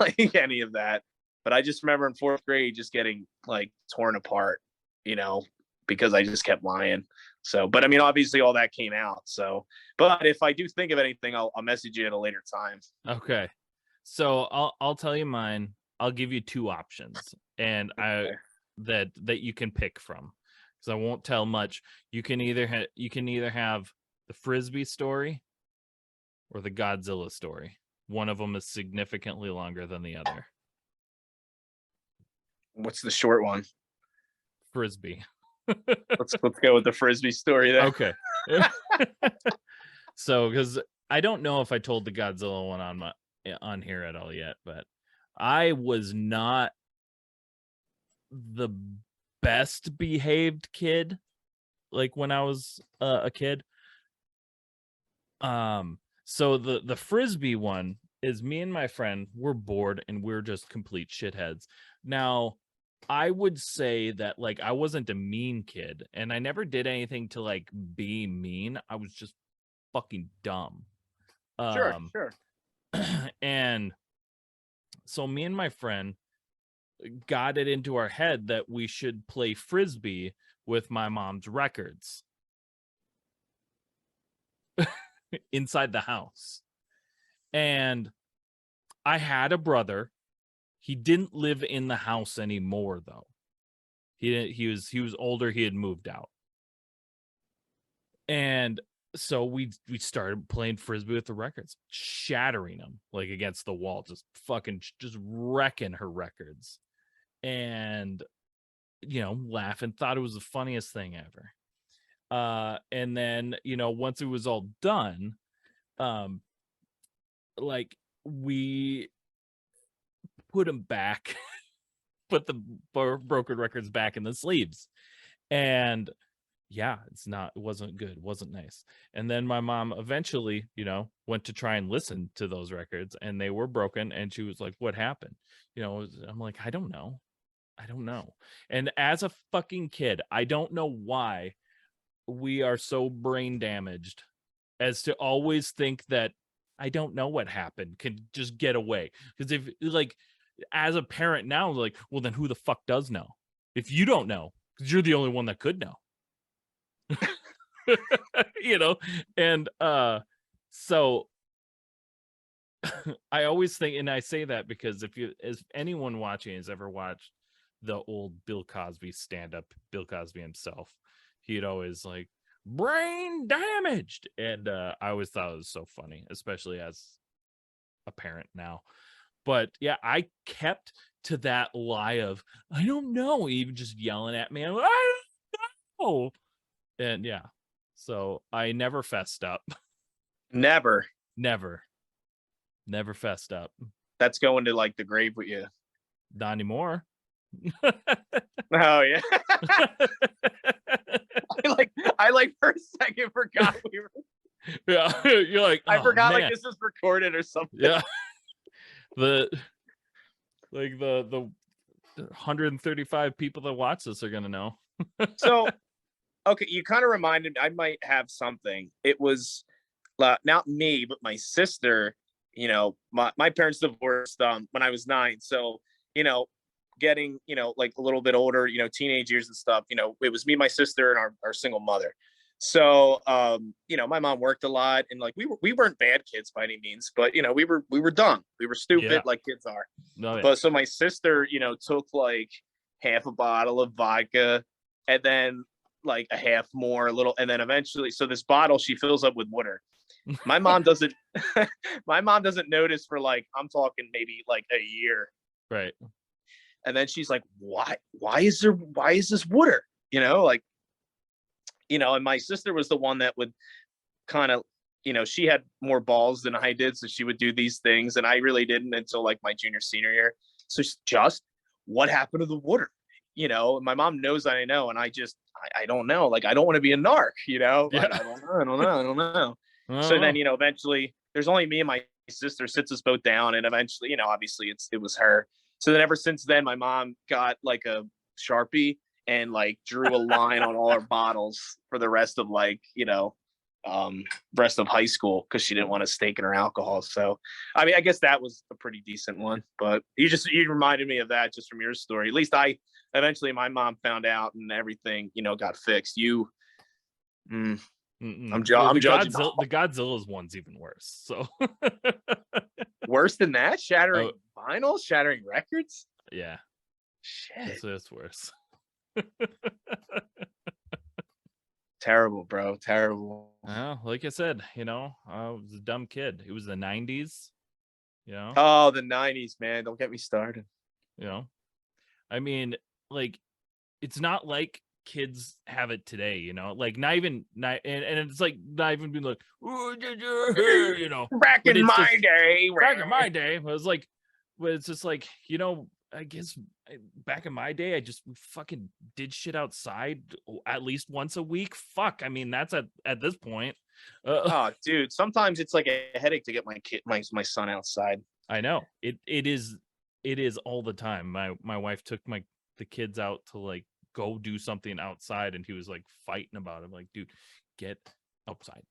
like any of that. But I just remember in 4th grade just getting like torn apart, you know, because I just kept lying. So, but I mean, obviously all that came out. So, but if I do think of anything, I'll message you at a later time. Okay. So I'll tell you mine. I'll give you 2 options, and Okay. that you can pick from, because I won't tell much. You can either have the Frisbee story or the Godzilla story. One of them is significantly longer than the other. What's the short one? Frisbee. Let's go with the Frisbee story there. Okay. So, because I don't know if I told the Godzilla one on here at all yet, but I was not the best behaved kid, like when I was a kid. So the frisbee one is me and my friend, we're bored and we're just complete shitheads. Now, I would say that like I wasn't a mean kid and I never did anything to like be mean. I was just fucking dumb. Sure. And so me and my friend got it into our head that we should play frisbee with my mom's records inside the house. And I had a brother. He didn't live in the house anymore though. He was older, he had moved out. And so we started playing frisbee with the records, shattering them like against the wall, just wrecking her records. And laughing, thought it was the funniest thing ever. And then once it was all done, like we put them back, put the broken records back in the sleeves, and yeah, it wasn't good, wasn't nice. And then my mom eventually went to try and listen to those records, and they were broken, and she was like, what happened? I'm like, I don't know. And as a fucking kid, I don't know why we are so brain damaged as to always think that I don't know what happened can just get away. Because if like as a parent now, like, well, then who the fuck does know? If you don't know, because you're the only one that could know. And so I always think, and I say that because if anyone watching has ever watched the old Bill Cosby stand-up, Bill Cosby himself, he'd always like brain damaged, and I always thought it was so funny, especially as a parent now. But yeah, I kept to that lie of I don't know, even just yelling at me, I'm like, I don't know. And yeah, so I never fessed up. Never fessed up. That's going to like the grave with you. Not anymore. Oh yeah. I like for a second forgot we were. Yeah, you're like, I forgot man. like this was recorded or something. Yeah. The 135 people that watch this are gonna know. So okay, you kind of reminded me, I might have something. It was not me, but my sister. My parents divorced when I was 9. So, getting, like a little bit older, teenage years and stuff, it was me, my sister, and our single mother. So, my mom worked a lot, and like we weren't bad kids by any means, but we were dumb. We were stupid like kids are. Oh, yeah. But so my sister, took like half a bottle of vodka and then like a half more, a little, and then eventually, so this bottle she fills up with water. My mom doesn't notice for like, I'm talking maybe like a year. Right. And then she's like, why is this water? And my sister was the one that would kind of, she had more balls than I did. So she would do these things. And I really didn't until like my junior, senior year. So just what happened to the water? My mom knows that I know. And I don't know. Like, I don't want to be a narc, Yeah. I don't know. So then, eventually there's only me and my sister, sits us both down. And eventually, obviously it was her. So then ever since then, my mom got like a Sharpie and like drew a line on all our bottles for the rest of like, rest of high school, because she didn't want us taking her alcohol. So, I mean, I guess that was a pretty decent one, but you reminded me of that just from your story. At least eventually my mom found out and everything, got fixed. I'm judging. The Godzilla's one's even worse. So worse than that? Shattering vinyls, shattering records? Yeah. Shit. It's worse. Terrible, bro. Terrible. Like I said, I was a dumb kid. It was the 90s. Oh, the 90s, man. Don't get me started. I mean, like, it's not like kids have it today, like and it's like not even being like, back in my day, but it's like, but it's just like, I guess back in my day, I just fucking did shit outside at least once a week. Fuck, I mean, that's at this point. Oh, dude, sometimes it's like a headache to get my son outside. I know it is all the time. My wife took the kids out to like go do something outside, and he was like fighting about it. I'm like, dude, get outside.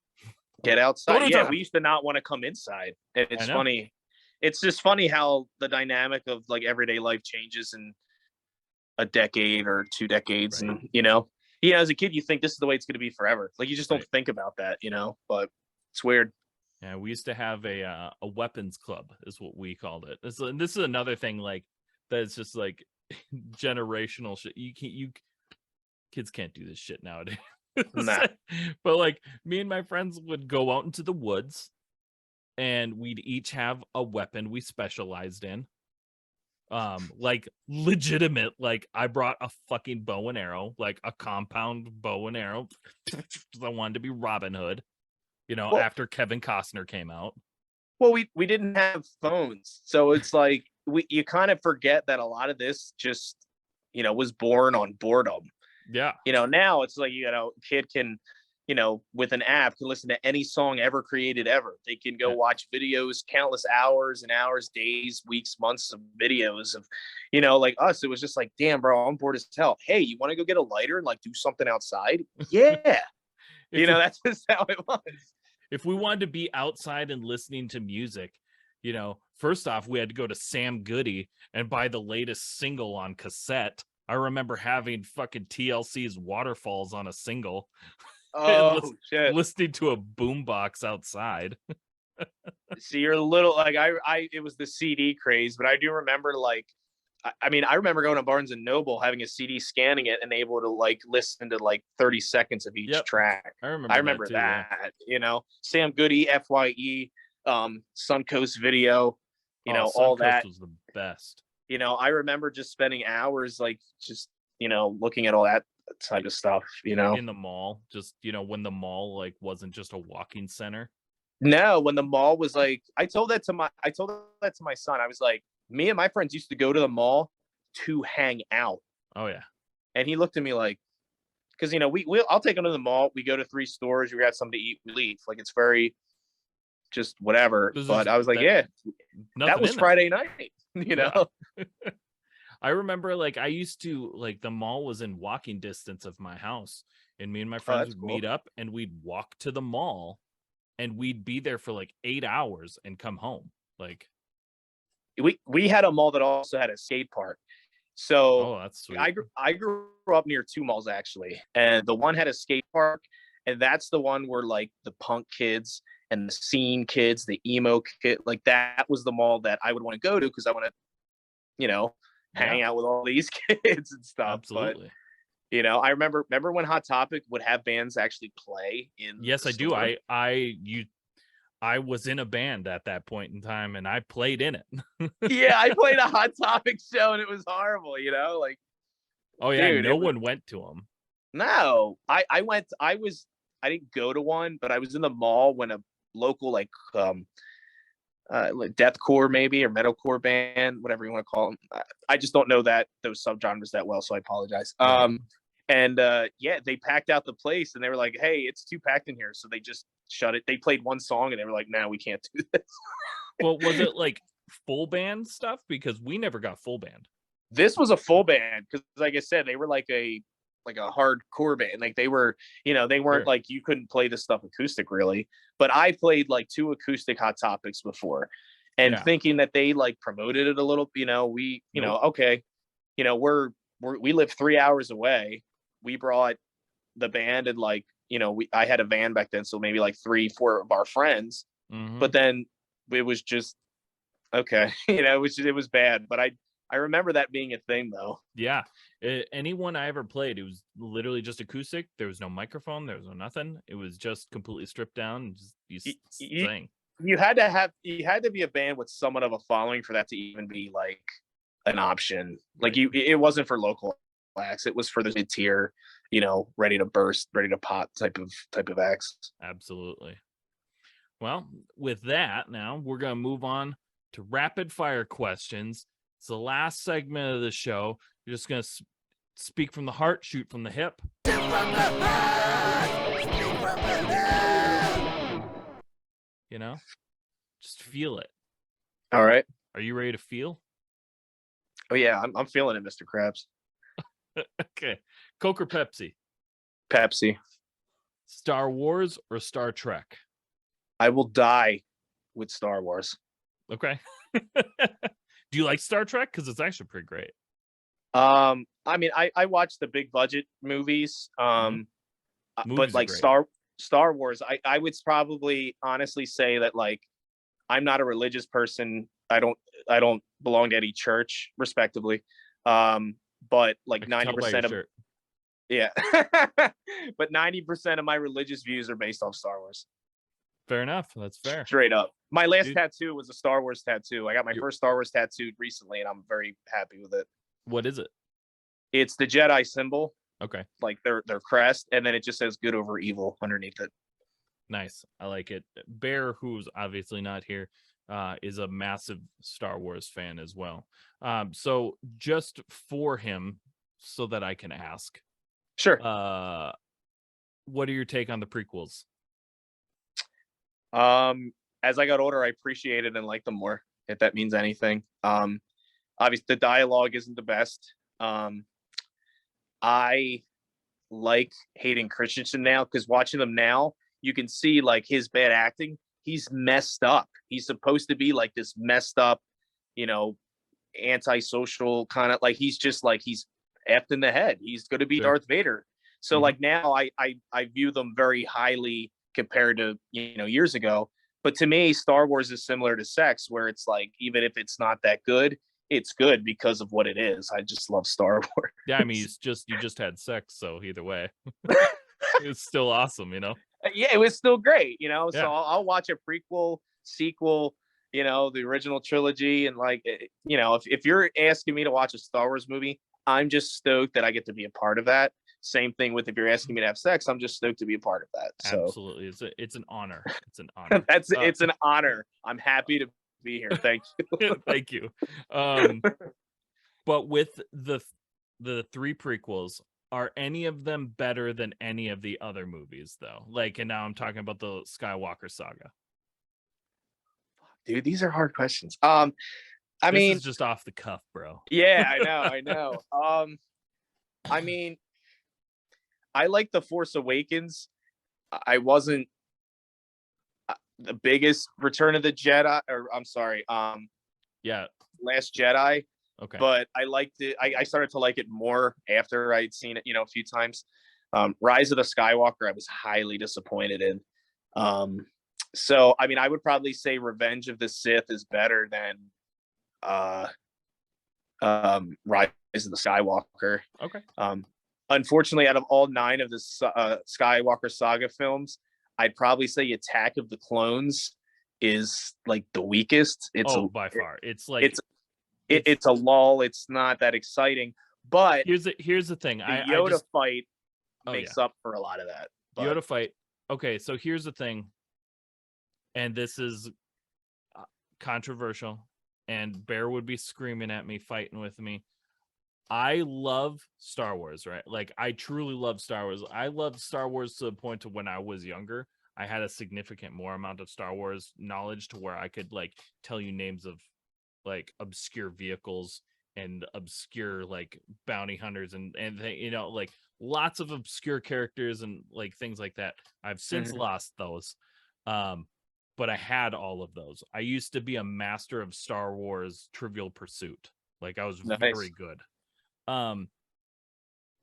Get outside. Yeah, time. we used to not want to come inside. And it's know. funny. It's just funny how the dynamic of like everyday life changes in a decade or 2 decades. Right. And, you know, as a kid, you think this is the way it's going to be forever. Like you just don't think about that, you know, but it's weird. Yeah, we used to have a weapons club, is what we called it. This is another thing like that's just like generational shit. You kids can't do this shit nowadays. Nah. But like me and my friends would go out into the woods, and we'd each have a weapon we specialized in. Like legitimate, like I brought a fucking bow and arrow, like a compound bow and arrow. I wanted to be Robin Hood, you know, Well, after Kevin Costner came out. Well, we didn't have phones. So it's like you kind of forget that a lot of this just, you know, was born on boredom. Yeah. You know, now it's like, you know, kid can, you know, with an app can listen to any song ever created ever. They can go watch videos, countless hours and hours, days, weeks, months of videos of, you know, like us. It was just like, damn, bro, I'm bored as hell. Hey, you want to go get a lighter and like do something outside? Yeah. You know, that's just how it was. If we wanted to be outside and listening to music, you know, first off, we had to go to Sam Goody and buy the latest single on cassette. I remember having fucking TLC's Waterfalls on a single. Oh, shit. Listening to a boombox outside. See, you're a little like it was the CD craze, but I do remember like, I mean, I remember going to Barnes and Noble, having a CD, scanning it, and able to like listen to like 30 seconds of each track. I remember that, too, that you know, Sam Goody, FYE, Suncoast Video, you know, all that was the best. You know, I remember just spending hours like just, you know, looking at all that type of stuff, you know, in the mall, just, you know, when the mall like wasn't just a walking center. No, when the mall was like, I told that to my son. I was like, me and my friends used to go to the mall to hang out. Oh yeah. And he looked at me like, because, you know, I'll take him to the mall. We go to 3 stores. We got something to eat. We leave. Like, it's very just whatever. But I was like, yeah, that was Friday night, you know? I remember like I used to like the mall was in walking distance of my house, and me and my friends would meet up and we'd walk to the mall, and we'd be there for like 8 hours and come home. Like we had a mall that also had a skate park. So that's sweet. I grew up near 2 malls actually, and the one had a skate park, and that's the one where like the punk kids and the scene kids, the emo kid, like that was the mall that I would want to go to because I want to, you know, hang out with all these kids and stuff. Absolutely. But, you know, I remember when Hot Topic would have bands actually play in. Yes, I do. I was in a band at that point in time, and I played in it. Yeah, I played a Hot Topic show, and it was horrible. You know, like. Oh yeah, dude, no one went to them. No, I went. I didn't go to one, but I was in the mall when a local like deathcore maybe or metalcore band, whatever you want to call them. I just don't know those subgenres that well, so I apologize. Yeah, they packed out the place, and they were like, "Hey, it's too packed in here," so they just shut it. They played one song, and they were like, "No, we can't do this." Well, was it like full band stuff? Because we never got full band. This was a full band because, like I said, they were like a hardcore band. Like they were, you know, they weren't like you couldn't play this stuff acoustic really. But I played like 2 acoustic Hot Topics before, and thinking that they like promoted it a little. You know, okay, you know, we live 3 hours away. We brought the band, and like, you know, I had a van back then, so maybe like 3-4 of our friends. Mm-hmm. But then it was just okay, you know, it was bad. But I remember that being a thing though. Yeah. Anyone I ever played, it was literally just acoustic. There was no microphone. There was no nothing. It was just completely stripped down. And just sing. You had to be a band with somewhat of a following for that to even be like an option. Like it wasn't for local acts. It was for the mid-tier, you know, ready to burst, ready to pop type of acts. Absolutely. Well, with that, now we're going to move on to rapid fire questions. It's the last segment of the show. You're just gonna speak from the heart, shoot from the hip. You know, just feel it. All right. Are you ready to feel? Oh yeah, I'm feeling it, Mr. Krabs. Okay. Coke or Pepsi? Pepsi. Star Wars or Star Trek? I will die with Star Wars. Okay. Do you like Star Trek? Because it's actually pretty great. I mean, I watch the big budget movies. Movies But are like great. Star Wars, I would probably honestly say that, like, I'm not a religious person. I don't belong to any church, respectively. But like I can tell by your 90% of shirt. yeah, but 90% of my religious views are based off Star Wars. Fair enough. That's fair. Straight up. My last Dude. tattoo was a Star Wars tattoo. I got my You- first Star Wars tattooed recently, and I'm very happy with it. What is it? It's the Jedi symbol, Okay. like their crest, and then it just says "good over evil" underneath it. Nice. I like it. Bear, who's obviously not here, is a massive Star Wars fan as well. So just for him, so that I can ask, Sure. what are your take on the prequels? As I got older, I appreciated and liked them more, if that means anything. Obviously the dialogue isn't the best. I like Hayden Christensen now, because watching them now, you can see like his bad acting. He's messed up. He's supposed to be like this messed up, antisocial kind of, like, he's just like, he's effed in the head. He's going to be Sure. Darth Vader. So Mhm. like now I view them very highly compared to, years ago. But to me, Star Wars is similar to sex, where it's like, even if it's not that good, it's good because of what it is. I just love Star Wars. Yeah, I mean, you just had sex, so either way, it's still awesome, Yeah, it was still great, So Yeah. I'll watch a prequel, sequel, the original trilogy, and like, if you're asking me to watch a Star Wars movie, I'm just stoked that I get to be a part of that. Same thing with, if you're asking me to have sex, I'm just stoked to be a part of that. So Absolutely, it's an honor. It's an honor. it's an honor. I'm happy to be here. Thank you. Thank you. But with the three prequels, are any of them better than any of the other movies, though? Like, and now I'm talking about the Skywalker saga. Dude, these are hard questions. I This mean, is just off the cuff, bro. yeah, I know. I mean, I like The Force Awakens. I wasn't the biggest Return of the Jedi, or I'm sorry, Yeah. Last Jedi, Okay. but I liked it. I started to like it more after I'd seen it, a few times. Rise of the Skywalker, I was highly disappointed in. So I mean, I would probably say Revenge of the Sith is better than Rise of the Skywalker. Okay. Unfortunately, out of all 9 of the Skywalker saga films, I'd probably say Attack of the Clones is like the weakest. It's by far. It's like it's a lull. It's not that exciting. But here's the thing. the I Yoda just fight makes up for a lot of that. But Yoda fight. Okay, so here's the thing, and this is controversial, and Bear would be screaming at me, fighting with me. I love Star Wars, right? Like, I truly love Star Wars. I loved Star Wars to the point to when I was younger, I had a significant more amount of Star Wars knowledge to where I could like tell you names of like obscure vehicles and obscure like bounty hunters and like lots of obscure characters and like things like that. I've since lost those. But I had all of those. I used to be a master of Star Wars Trivial Pursuit. Like, I was very good.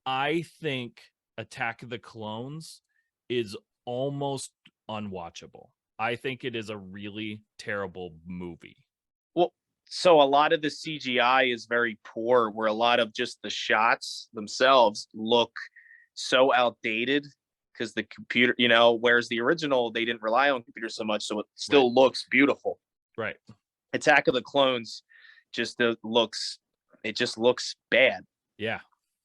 I think Attack of the Clones is almost unwatchable. I think it is a really terrible movie. Well, so a lot of the CGI is very poor, where a lot of just the shots themselves look so outdated because the computer, whereas the original, they didn't rely on computers so much, so it still looks beautiful. Right. Attack of the Clones just looks bad. Yeah.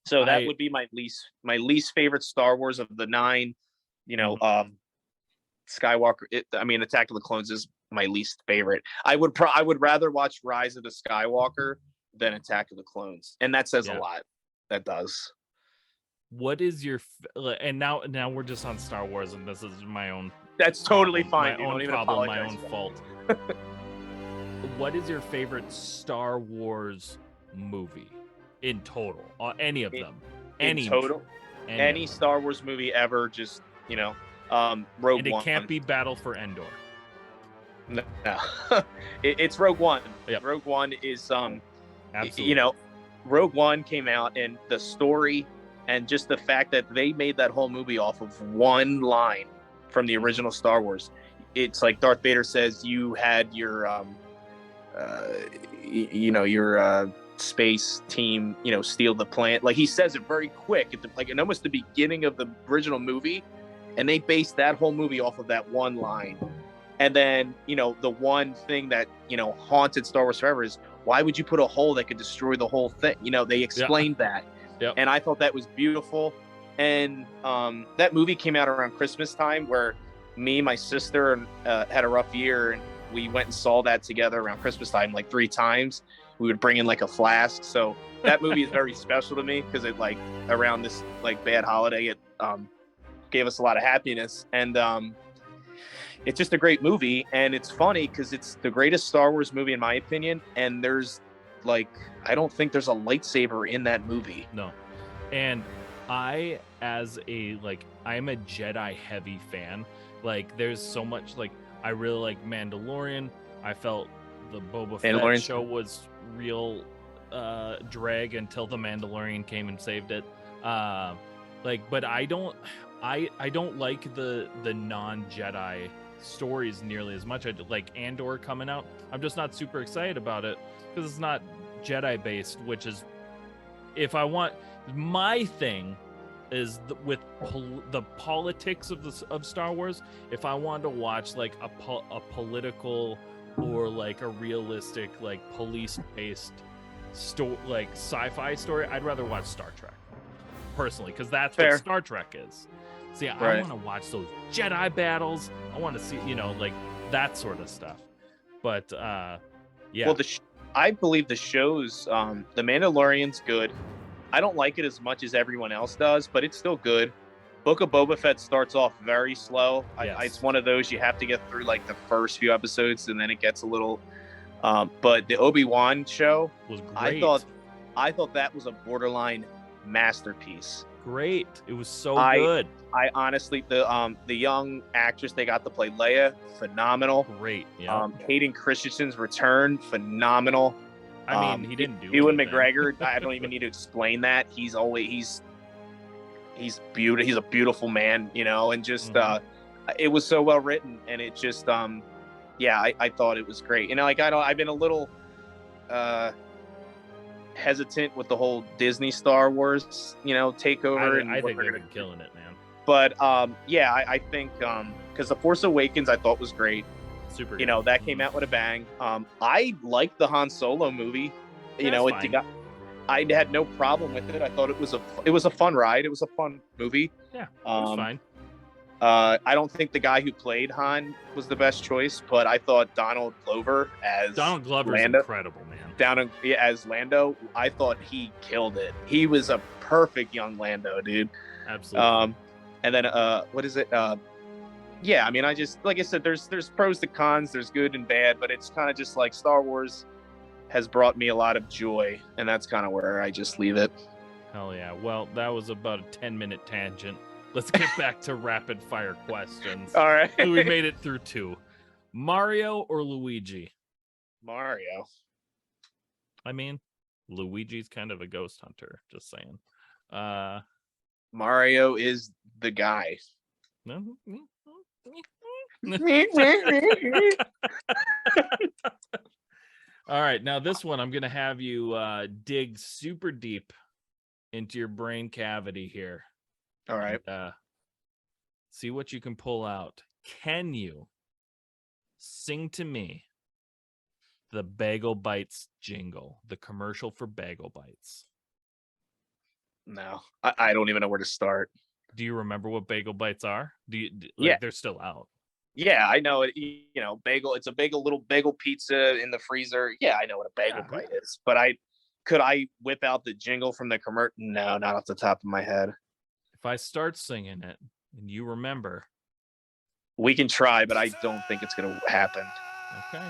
So that would be my least favorite Star Wars of the 9. Skywalker. Attack of the Clones is my least favorite. I would rather watch Rise of the Skywalker than Attack of the Clones, and that says Yeah. a lot. That does. What is your and now we're just on Star Wars, and this is my own That's totally problem, fine. my You don't own even problem, my apologize own for fault. What is your favorite Star Wars movie in total? Any of them? in total. Any of them. Star Wars movie ever, just Rogue And it One. can't be Battle for Endor. No. It's Rogue One. Yep. Rogue One is Absolutely. Rogue One came out, and the story and just the fact that they made that whole movie off of one line from the original Star Wars. It's like Darth Vader says, you had your your space team, steal the plant. Like, he says it very quick at almost the beginning of the original movie, and they based that whole movie off of that one line. And then, the one thing that, haunted Star Wars forever is, why would you put a hole that could destroy the whole thing? They explained that. Yep. And I thought that was beautiful. And that movie came out around Christmas time, where me, my sister had a rough year, and we went and saw that together around Christmas time like 3 times. We would bring in like a flask. So that movie is very special to me, because it around this bad holiday, it gave us a lot of happiness. And it's just a great movie, and it's funny because it's the greatest Star Wars movie in my opinion. And there's I don't think there's a lightsaber in that movie. No. And I, as I'm a Jedi heavy fan. There's so much, I really like Mandalorian. I felt the Boba Fett show was real drag until the Mandalorian came and saved it. But I don't like the non-Jedi stories nearly as much. I like Andor coming out. I'm just not super excited about it because it's not Jedi based, which is, if I want, my thing is with the politics of Star Wars. If I want to watch a political or a realistic police based sci-fi story, I'd rather watch Star Trek personally, because that's Fair. what Star Trek is. See, I Right. want to watch those Jedi battles. I want to see, that sort of stuff. But yeah. Well, I believe the shows, The Mandalorian's good. I don't like it as much as everyone else does, but it's still good. Book of Boba Fett starts off very slow. Yes. It's one of those you have to get through the first few episodes, and then it gets a little. But the Obi-Wan show was great. I thought that was a borderline masterpiece. Great. It was so I- good. I honestly, the young actress they got to play Leia, phenomenal. Great. Yeah. Hayden Christensen's return, phenomenal. I mean, he didn't do Ewan anything. McGregor, I don't even need to explain that. He's beautiful. He's a beautiful man, and just it was so well written, and it just I thought it was great. I've been a little hesitant with the whole Disney Star Wars, takeover. I think they've been killing it, man. But I think because The Force Awakens I thought was great. Super. That came out with a bang. I liked the Han Solo movie. I had no problem with it. I thought it was a fun ride. It was a fun movie. Yeah, it was fine. I don't think the guy who played Han was the best choice, but I thought Donald Glover as Donald Glover's Lando, incredible, man. as Lando, I thought he killed it. He was a perfect young Lando, dude. Absolutely. And then what is it? I mean, I just, like I said, there's pros to cons, there's good and bad, but it's kind of just Star Wars has brought me a lot of joy, and that's kind of where I just leave it. Hell yeah. Well, that was about a 10-minute tangent. Let's get back to rapid fire questions. All right. We made it through 2. Mario or Luigi? Mario. I mean, Luigi's kind of a ghost hunter, just saying. Mario is the guy. All right, now this one I'm gonna have you dig super deep into your brain cavity here. All right. And, see what you can pull out. Can you sing to me the Bagel Bites jingle, the commercial for Bagel Bites? No, I don't even know where to start. Do you remember what Bagel Bites are? Yeah. They're still out. Yeah, I know it. Bagel. It's a little bagel pizza in the freezer. Yeah, I know what a bagel bite is, but Could I whip out the jingle from the commercial? No, not off the top of my head. If I start singing it and you remember. We can try, but I don't think it's going to happen. Okay.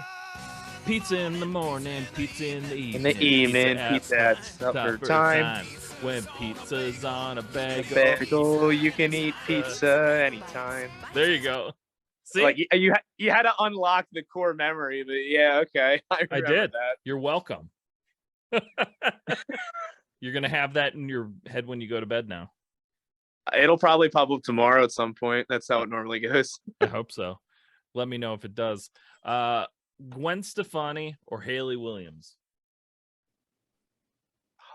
Pizza in the morning, pizza in the evening. In the evening, pizza at supper time. When pizza's on a bagel. Bagel, you can eat pizza anytime. There you go. See? Like you had to unlock the core memory, but yeah, okay. I did. That. You're welcome. You're gonna have that in your head when you go to bed now. It'll probably pop up tomorrow at some point. That's how it normally goes. I hope so. Let me know if it does. Gwen Stefani or Hayley Williams?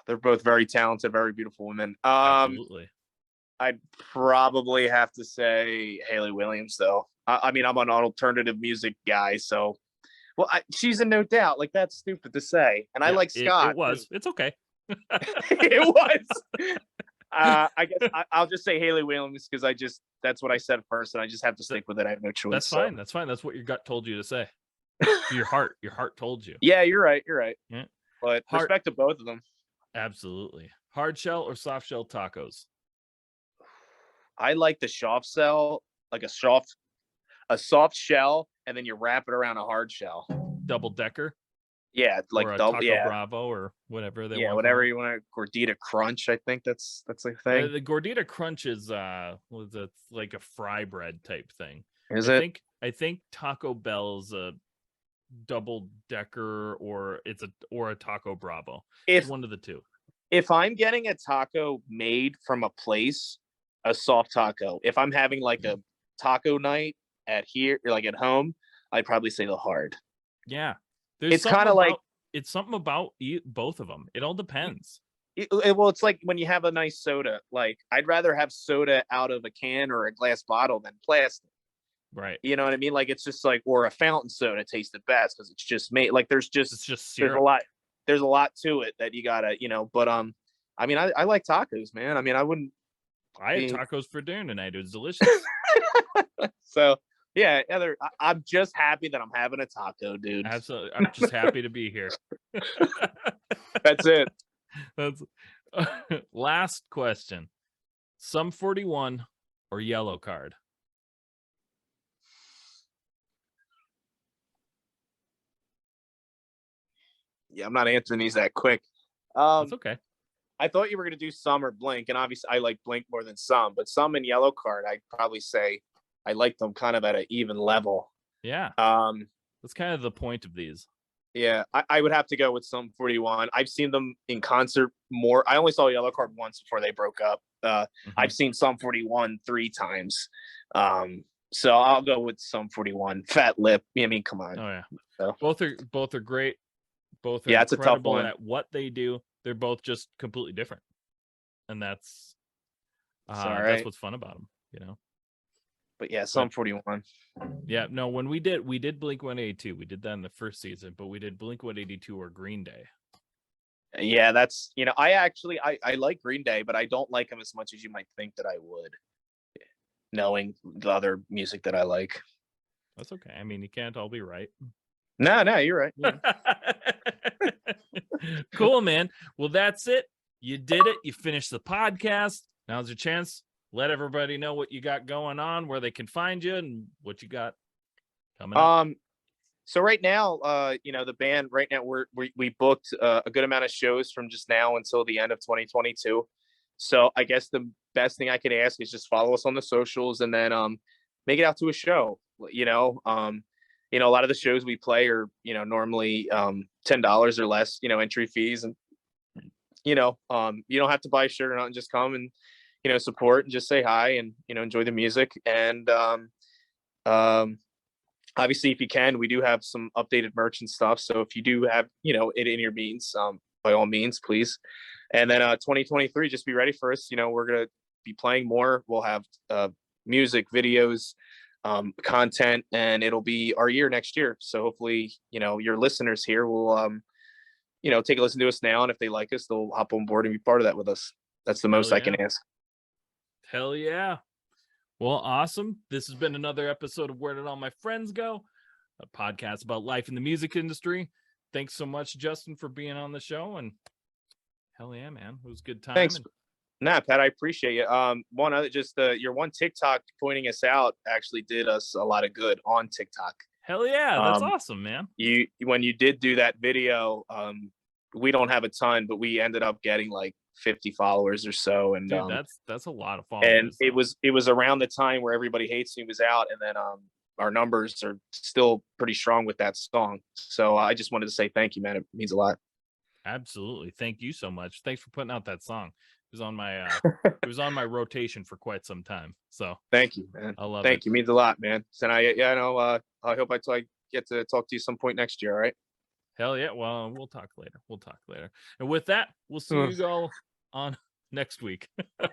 They're both very talented, very beautiful women. Absolutely. I'd probably have to say Hayley Williams, though. I mean, I'm an alternative music guy, so she's a no doubt. Like, that's stupid to say, and I like Scott. It was. It's okay. It was. I guess I'll just say Hayley Williams because that's what I said first, and I just have to stick with it. I have no choice. That's fine. That's fine. That's what your gut told you to say. Your heart told you. Yeah, you're right. Yeah. But respect to both of them. Absolutely. Hard shell or soft shell tacos? I like the soft shell, like a soft shell, and then you wrap it around a hard shell. Double decker? Yeah, like or a double. Taco Bravo or whatever they want. Whatever you want. Gordita Crunch, I think that's the thing. The Gordita Crunch is like a fry bread type thing. I think Taco Bell's a double decker or a Taco Bravo. It's one of the two. If I'm getting a taco made from a place, a soft taco. If I'm having like a taco night at home, I'd probably say the hard. Yeah. It's kind of like it's something about both of them. It all depends. Well, it's like when you have a nice soda. Like, I'd rather have soda out of a can or a glass bottle than plastic. Right. You know what I mean? Like, it's just like, or a fountain soda tastes the best because it's just made. Like, it's just syrup. There's a lot to it that you gotta, but I mean, I like tacos, man. I mean, I had tacos for dinner tonight. It was delicious. So. Yeah, I'm just happy that I'm having a taco, dude. Absolutely. I'm just happy to be here. That's it. That's last question. Sum 41 or yellow card? Yeah, I'm not answering these that quick. That's okay. I thought you were going to do Sum or Blink, and obviously I like Blink more than Sum, but Sum and yellow card, I'd probably say I like them kind of at an even level. Yeah. That's kind of the point of these. Yeah, I would have to go with Sum 41. I've seen them in concert more. I only saw Yellow Card once before they broke up. I've seen Sum 41 3 times. So I'll go with Sum 41. Fat Lip. I mean, come on. Oh yeah. So. Both are great. Both are it's a tough one. at what they do. They're both just completely different, and that's that's what's fun about them. But yeah, Sum 41. Yeah, no, when we did Blink 182, we did that in the first season, but we did Blink 182 or Green Day. Yeah, that's I like Green Day, but I don't like them as much as you might think that I would, knowing the other music that I like. That's okay. I mean, you can't all be right. No, you're right. Yeah. Cool, man. Well, that's it. You did it. You finished the podcast. Now's your chance. Let everybody know what you got going on, where they can find you, and what you got coming up. So right now, the band right now we booked a good amount of shows from just now until the end of 2022. So I guess the best thing I could ask is just follow us on the socials and then make it out to a show. A lot of the shows we play are normally $10 or less, entry fees, and you don't have to buy a shirt or nothing. Just come and support and just say hi and enjoy the music. And obviously, if you can, we do have some updated merch and stuff. So if you do have it in your means, by all means, please. And then 2023, just be ready for us. We're gonna be playing more. We'll have music, videos, content, and it'll be our year next year. So hopefully, your listeners here will take a listen to us now, and if they like us, they'll hop on board and be part of that with us. That's the most I can ask. Hell yeah. Well, awesome. This has been another episode of Where Did All My Friends Go? A podcast about life in the music industry. Thanks so much, Justin, for being on the show, and Hell yeah, man. It was a good time. Thanks. Nah, Pat, I appreciate you. One other, just your one TikTok pointing us out actually did us a lot of good on TikTok. Hell yeah, that's awesome, man. When you did do that video, we don't have a ton, but we ended up getting like 50 followers or so, and dude, that's a lot of followers. And it was around the time where Everybody Hates Me was out, and then our numbers are still pretty strong with that song. So I just wanted to say thank you, man. It means a lot. Absolutely, thank you so much. Thanks for putting out that song. It was on my it was on my rotation for quite some time. So thank you, man. I love thank it. you, means a lot, man. And I know I hope I get to talk to you some point next year. All right. Hell yeah. Well, we'll talk later. And with that, we'll see you all on next week.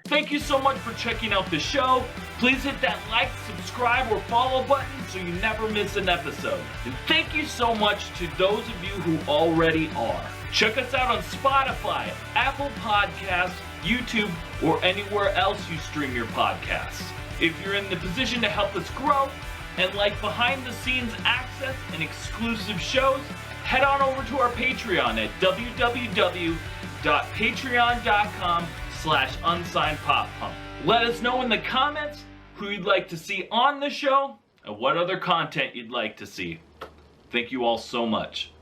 Thank you so much for checking out the show. Please hit that like, subscribe, or follow button so you never miss an episode. And thank you so much to those of you who already are. Check us out on Spotify, Apple Podcasts, YouTube, or anywhere else you stream your podcasts. If you're in the position to help us grow and like behind the scenes access and exclusive shows, head on over to our Patreon at www.patreon.com/unsignedpoppunk. Let us know in the comments who you'd like to see on the show and what other content you'd like to see. Thank you all so much.